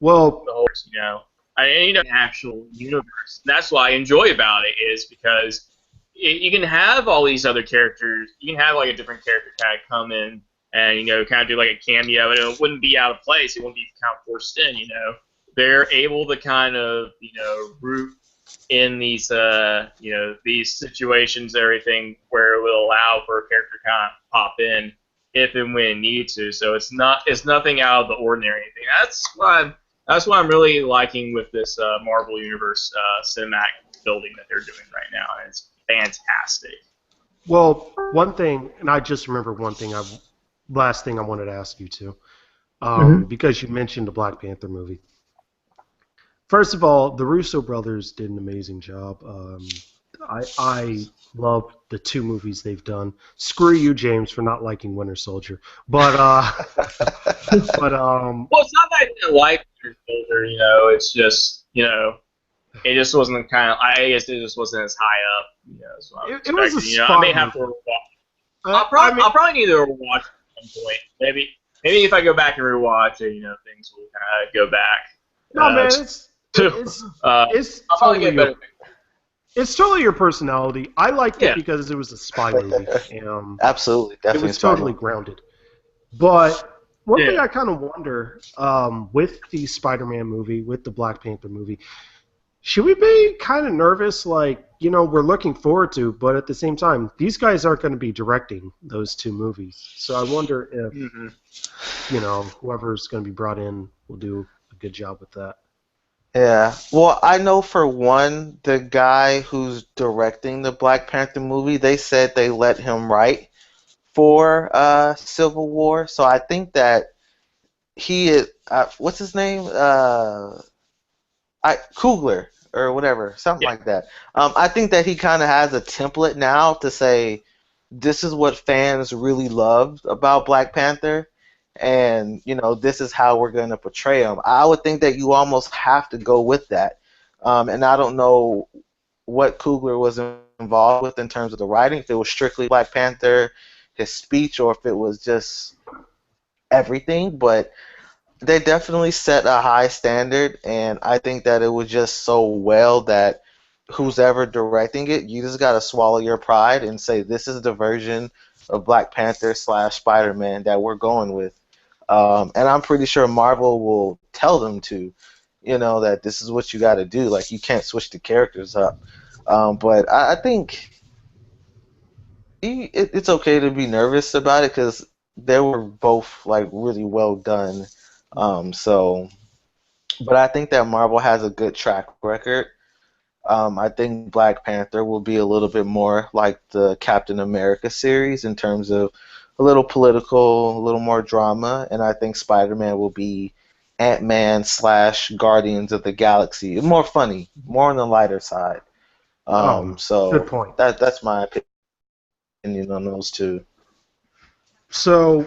Well, the whole, actual universe. That's what I enjoy about it is because you can have all these other characters. You can have like a different character kind of come in and kind of do like a cameo, and it wouldn't be out of place. It wouldn't be kind of forced in. They're able to kind of root in these these situations, everything where it will allow for a character to kind of pop in if and when it needs to. So it's nothing out of the ordinary. That's what I'm really liking with this Marvel Universe cinematic building that they're doing right now, and it's fantastic. well, one thing, and I just remembered one thing. Last thing I wanted to ask you too. because you mentioned the Black Panther movie. First of all, the Russo brothers did an amazing job. I love the two movies they've done. Screw you, James, for not liking Winter Soldier. But but Well, it's not that I didn't like Winter Soldier. It's just it just wasn't I guess it just wasn't as high up. As what I was it was a expecting. I spot may have to movie. rewatch. I'll probably need to rewatch at some point. Maybe if I go back and rewatch it, things will kind of go back. No, man, To, it's I'll probably get better. It's totally your personality. I liked it because it was a spy movie. Absolutely, definitely. It was totally grounded. But one thing I kind of wonder, with the Spider-Man movie, with the Black Panther movie, should we be kind of nervous? Like, we're looking forward to, but at the same time, these guys aren't going to be directing those two movies. So I wonder if, whoever's going to be brought in will do a good job with that. Yeah. Well, I know for one, the guy who's directing the Black Panther movie, they said they let him write for Civil War. So I think that he is, what's his name? Coogler or whatever, something like that. I think that he kind of has a template now to say this is what fans really loved about Black Panther, and this is how we're going to portray him. I would think that you almost have to go with that, and I don't know what Coogler was involved with in terms of the writing, if it was strictly Black Panther, his speech, or if it was just everything, but they definitely set a high standard, and I think that it was just so well that who's ever directing it, you just gotta swallow your pride and say this is the version of Black Panther / Spider-Man that we're going with. And I'm pretty sure Marvel will tell them to, that this is what you got to do. Like, you can't switch the characters up. But I think it's okay to be nervous about it because they were both like really well done. But I think that Marvel has a good track record. I think Black Panther will be a little bit more like the Captain America series in terms of a little political, a little more drama, and I think Spider-Man will be Ant-Man / Guardians of the Galaxy, more funny, more on the lighter side. Good point. That's my opinion on those two. So,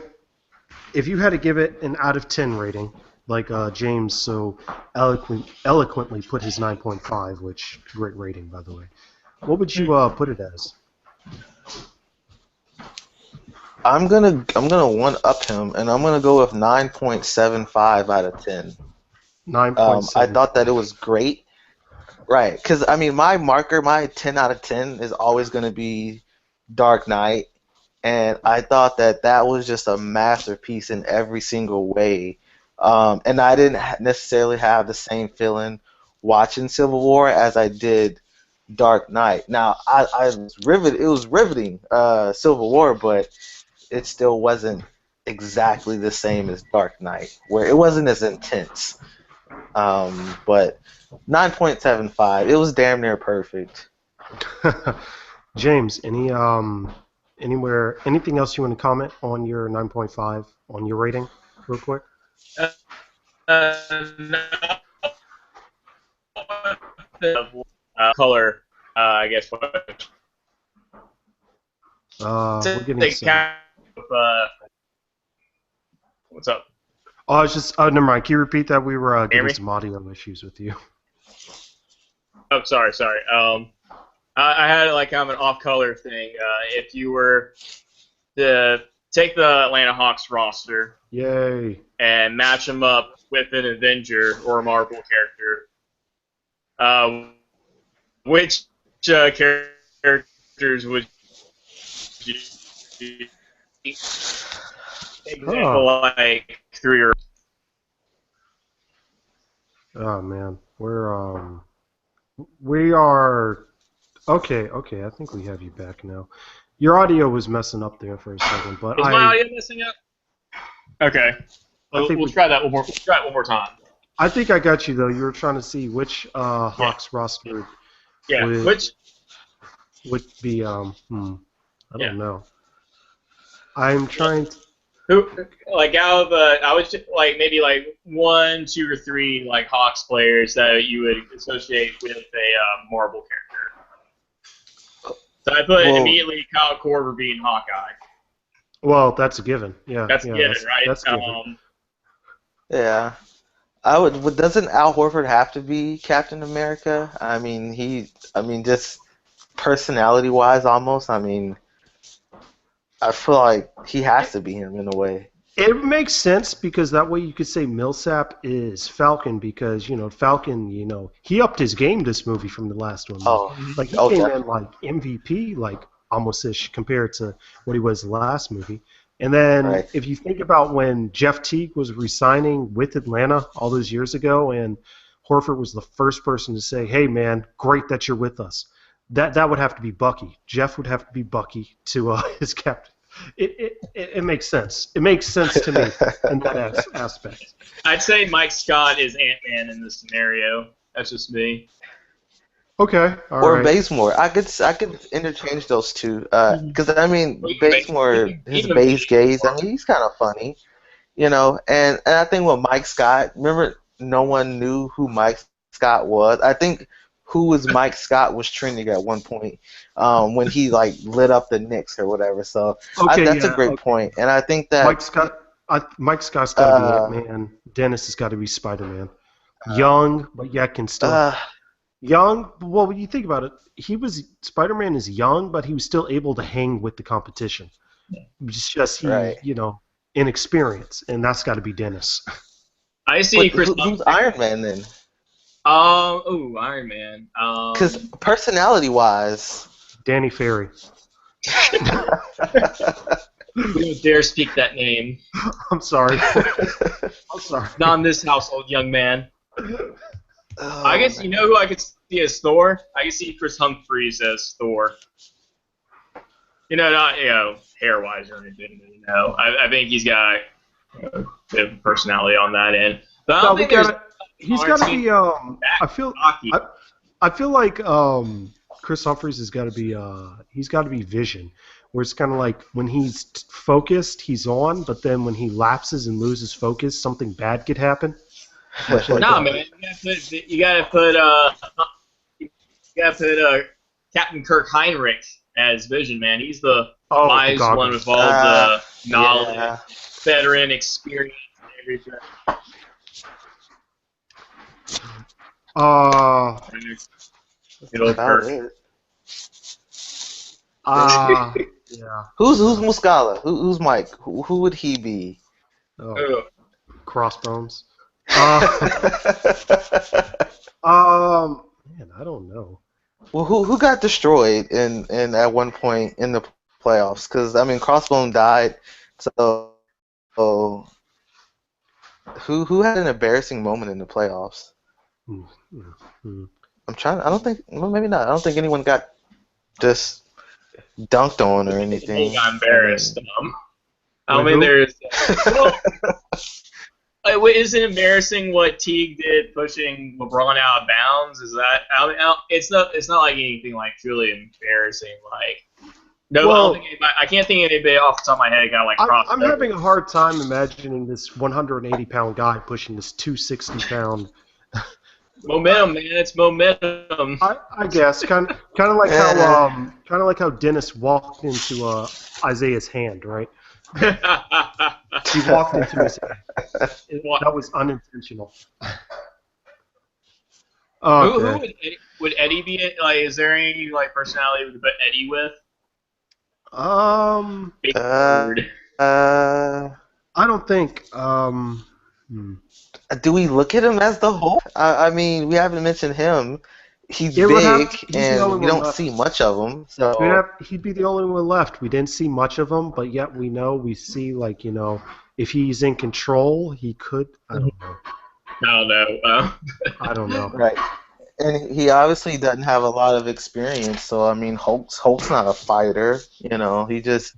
if you had to give it an out of 10 rating, like James so eloquently put his 9.5, which great rating, by the way, what would you put it as? I'm gonna one up him, and I'm gonna go with 9.75 out of 10. 9.7. I thought that it was great, right? Because my marker, my 10 out of 10 is always gonna be Dark Knight, and I thought that was just a masterpiece in every single way. And I didn't necessarily have the same feeling watching Civil War as I did Dark Knight. Now, I was riveted. It was riveting, Civil War, but it still wasn't exactly the same as Dark Knight, where it wasn't as intense. But 9.75, it was damn near perfect. James, anything else you want to comment on your 9.5 on your rating, real quick? No. Color, I guess. We're getting some. What's up? Oh, it's just. Oh, never mind. Can you repeat that? We were getting some audio issues with you. Oh, sorry. I had like kind of an off-color thing. If you were to take the Atlanta Hawks roster, yay, and match them up with an Avenger or a Marvel character, which characters would you example like through your? Oh man, we are okay. I think we have you back now. Your audio was messing up there for a second, but is my audio messing up? Okay, we'll try that one more. We'll try it one more time. I think I got you though. You were trying to see which Hawks roster. Yeah, which would be I don't know. I'm trying. Who like out of I would like maybe like 1, 2, or 3 like Hawks players that you would associate with a Marvel character. So I put Well, immediately Kyle Korver being Hawkeye. Well, that's a given. Yeah, That's yeah, given, right? that's a given. yeah. I would. Doesn't Al Horford have to be Captain America? I mean, just personality-wise, almost. I mean, I feel like he has to be him in a way. It makes sense because that way you could say Millsap is Falcon because, Falcon, he upped his game this movie from the last one. Oh, Like, he oh, came definitely. in like MVP, like almost-ish compared to what he was the last movie. And then Right. if you think about when Jeff Teague was re-signing with Atlanta all those years ago and Horford was the first person to say, hey, man, great that you're with us. That would have to be Bucky. Jeff would have to be Bucky to his captain. It makes sense. It makes sense to me in that aspect. I'd say Mike Scott is Ant-Man in this scenario. That's just me. Okay, all Or right. Bazemore. I could interchange those two. Because I mean, Bazemore, his Even base gaze. I mean, he's kind of funny, And I think with Mike Scott, remember, no one knew who Mike Scott was. I think who was Mike Scott was trending at one point when he like lit up the Knicks or whatever. So Okay, that's a yeah, great okay. point, and I think that Mike Scott. Mike Scott's got to be uh, Ant-Man. Dennis has got to be Spider-Man. Young, but yet can still uh, young. Well, when you think about it, Spider-Man is young, but he was still able to hang with the competition. It's just right. inexperienced, and that's got to be Dennis. I see But Chris. who's Iron Man then? Iron Man. Because personality-wise, Danny Ferry. We don't dare speak that name. I'm sorry. I'm sorry. Not in this household, young man. oh, I guess man. you know who I could see as Thor. I could see Chris Humphries as Thor. Not hair-wise or anything. I think he's got a bit of personality on that end. But I don't think he's got to be. hockey. I feel like Chris Humphries has got to be. He's got to be Vision, where it's kind of like when he's focused, he's on, but then when he lapses and loses focus, something bad could happen. No, man, you gotta put Captain Kirk Heinrich as Vision, man. He's the wise one with all the knowledge, Yeah. veteran experience, and everything. Good old About Kirk. it. Yeah. Who's Muscala? Who's Mike? Who would he be? Oh, Crossbones. Man, I don't know. Well, who got destroyed in at one point in the playoffs? Because I mean, Crossbone died. So who had an embarrassing moment in the playoffs? I'm trying. I don't think. Well, maybe not. I don't think anyone got just dunked on or anything. He got embarrassed. I Wait, mean, who? there's. Is it embarrassing what Teague did pushing LeBron out of bounds? Is that? It's not. It's not like anything like truly embarrassing. Like no, Well, I can't think of anybody off the top of my head. Kind of like crossed I'm over. having a hard time imagining this 180-pound guy pushing this 260-pound. Momentum, man. It's momentum. I guess kind of like how Dennis walked into Isaiah's hand, right? He walked into his hand. That was unintentional. Who would Eddie be? Like, is there any like personality we could put Eddie with? Big bird. I don't think. Do we look at him as the whole? I mean, we haven't mentioned him. He's It would big, he's the and only we one don't left. see much of him. So He'd be the only one left. We didn't see much of him, but yet we see if he's in control, he could. I don't know. No. I don't know. right, and he obviously doesn't have a lot of experience. So I mean, Hulk's not a fighter. He just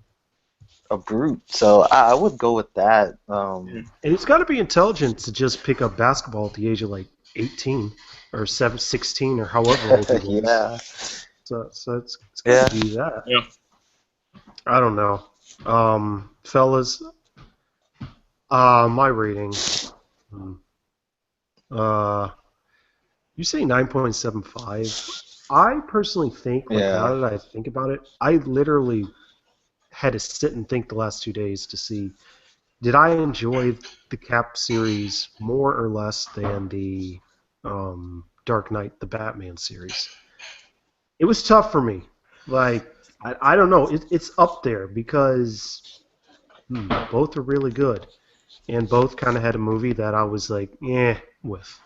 a brute. So I would go with that. And he's got to be intelligent to just pick up basketball at the age of like 18 or 16 or however old he was. Yeah. So it's got to be that. Yeah. I don't know. Fellas, My rating. Hmm. Uh, you say 9.75. I personally think, like, now Yeah. that I think about it, I literally had to sit and think the last 2 days to see, did I enjoy the Cap series more or less than the Dark Knight, the Batman series? It was tough for me. Like, I don't know. It's up there because both are really good. And both kind of had a movie that I was like, with.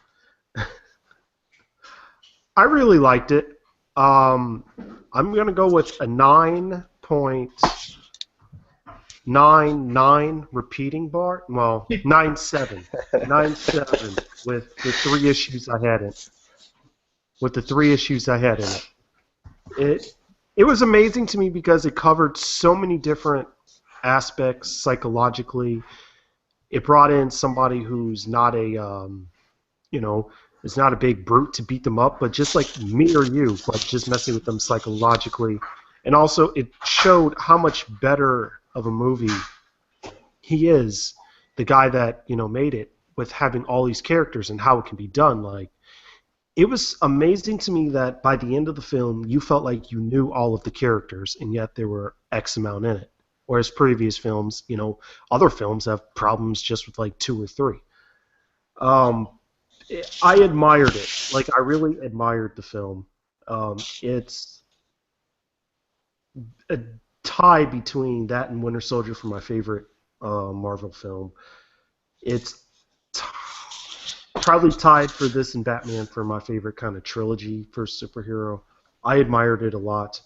I really liked it. Um, I'm gonna go with a 9.99 repeating bar. Well, 9.7, 9.7 with the three issues I had in. With the three issues I had in it. It was amazing to me because it covered so many different aspects psychologically. It brought in somebody who's not you know, is not a big brute to beat them up, but just like me or you, but just messing with them psychologically. And also, it showed how much better of a movie he is, the guy that made it, with having all these characters and how it can be done. Like, it was amazing to me that by the end of the film, you felt like you knew all of the characters, and yet there were X amount in it. Whereas previous films, other films have problems just with like two or three. Um, I admired it. Like, I really admired the film. It's a tie between that and Winter Soldier for my favorite Marvel film. It's t- probably tied for this and Batman for my favorite kind of trilogy for superhero. I admired it a lot.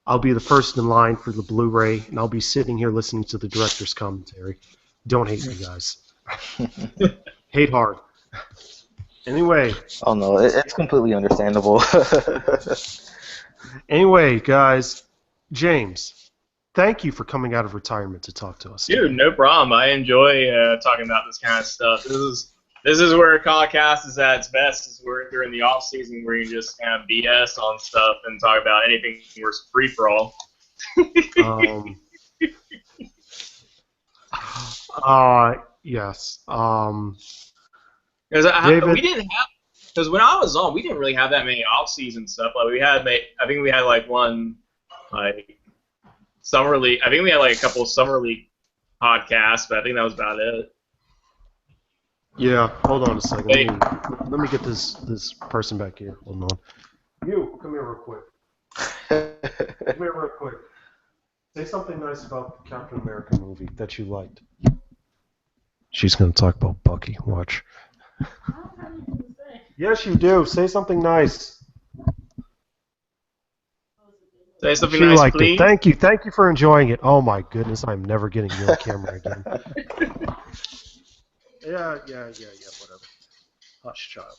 I'll be the first in line for the Blu-ray, and I'll be sitting here listening to the director's commentary. Don't hate me, guys. Hate hard. Anyway. Oh no, it's completely understandable. Anyway, guys, James, thank you for coming out of retirement to talk to us Dude, today. no problem. I enjoy talking about this kind of stuff. This is where Caw Cast is at its best. Is where during the off season where you just kind of BS on stuff and talk about anything worse free for all. Um, yes. Because we David, didn't have, because when I was on, we didn't really have that many off season stuff. Like I think we had like one like summer league. I think we had like a couple of summer league podcasts, but I think that was about it. yeah, hold on a second. Let me get this person back here. Hold on. You, come here real quick. Come here real quick. Say something nice about the Captain America movie that you liked. She's going to talk about Bucky. Watch. Yes, you do. Say something nice. Say something She nice, liked please. it. Thank you. Thank you for enjoying it. Oh my goodness, I'm never getting you on camera again. Yeah, whatever. Hush, child.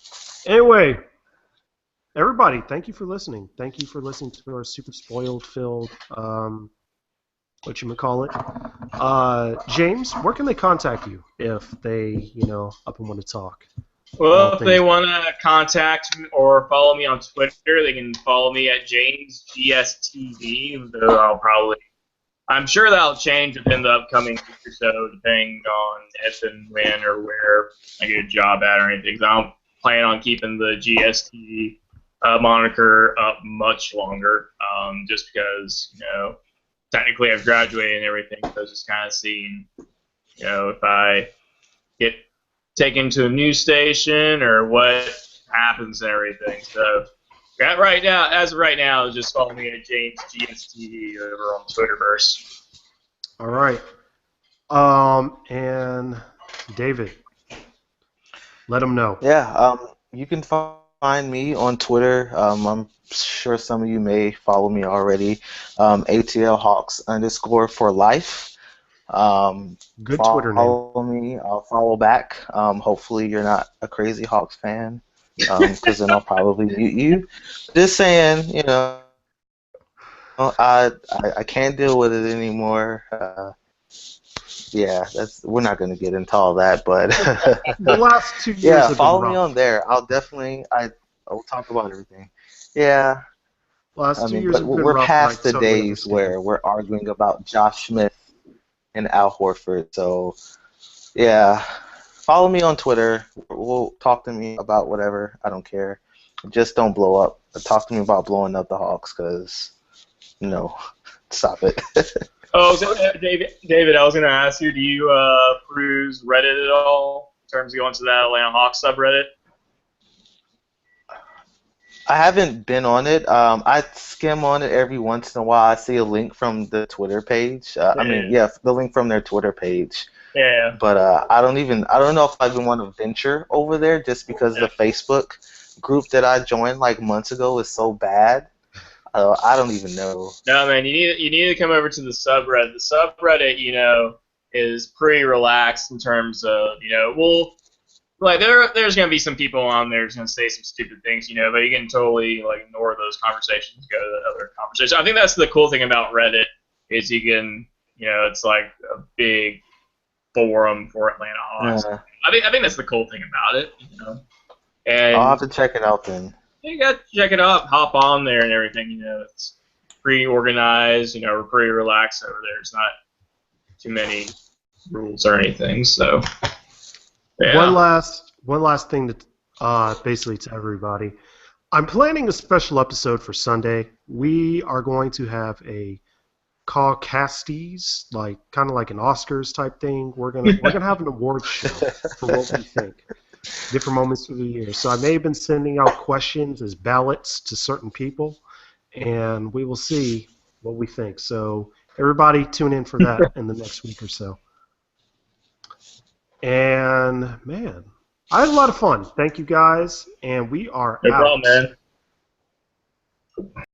Anyway, everybody, thank you for listening. Thank you for listening to our super spoiled filled, James, where can they contact you if they, up and want to talk? Well, if they want to contact me or follow me on Twitter, they can follow me at JamesGSTV. Though I'm sure that'll change within the upcoming week or so, depending on if and when or where I get a job at or anything. So I don't plan on keeping the GSTV moniker up much longer, just because technically I've graduated and everything. So I was just kind of seeing, if I get taken to a news station or what happens and everything. So as of right now, just follow me at JamesGSTV over on Twitterverse. All right. And David, let them know. Yeah, you can find me on Twitter. I'm sure some of you may follow me already. ATL Hawks _ for life. Good Twitter name. Follow me. I'll follow back. Hopefully you're not a crazy Hawks fan, because then I'll probably mute you. Just saying, I can't deal with it anymore. Yeah, we're not going to get into all that, but the last 2 years. Yeah, have follow been me rough. on there. I'll talk about everything. Yeah, Last 2 years but have been we're rough, and I past the totally days understand. where we're arguing about Josh Smith and Al Horford. So Yeah. Follow me on Twitter. We'll talk to me about whatever. I don't care. Just don't blow up. Talk to me about blowing up the Hawks, because no, stop it. Oh, David, I was going to ask you, do you peruse Reddit at all in terms of going to that Atlanta Hawks subreddit? I haven't been on it. I skim on it every once in a while. I see a link from the Twitter page. Yeah. The link from their Twitter page. Yeah. But I don't know if I even want to venture over there, just because Yeah. the Facebook group that I joined like months ago is so bad. I don't even know. No, man, you need to come over to the subreddit. The subreddit, is pretty relaxed in terms of, like there's gonna be some people on there who's gonna say some stupid things, but you can totally like ignore those conversations, go to the other conversation. I think that's the cool thing about Reddit is you can, it's like a big forum for Atlanta Hawks. Yeah. I think that's the cool thing about it, I'll and have to check it out then. you got to check it out, hop on there and everything. It's pretty organized. We're pretty relaxed over there. It's not too many rules or anything. So yeah. One last thing to basically to everybody. I'm planning a special episode for Sunday. We are going to have a Caw Casties, like kind of like an Oscars type thing. We're gonna have an award show for what we think, different moments of the year. So I may have been sending out questions as ballots to certain people, and we will see what we think. So everybody tune in for that in the next week or so. And man, I had a lot of fun. Thank you guys, and we are No out. problem, man.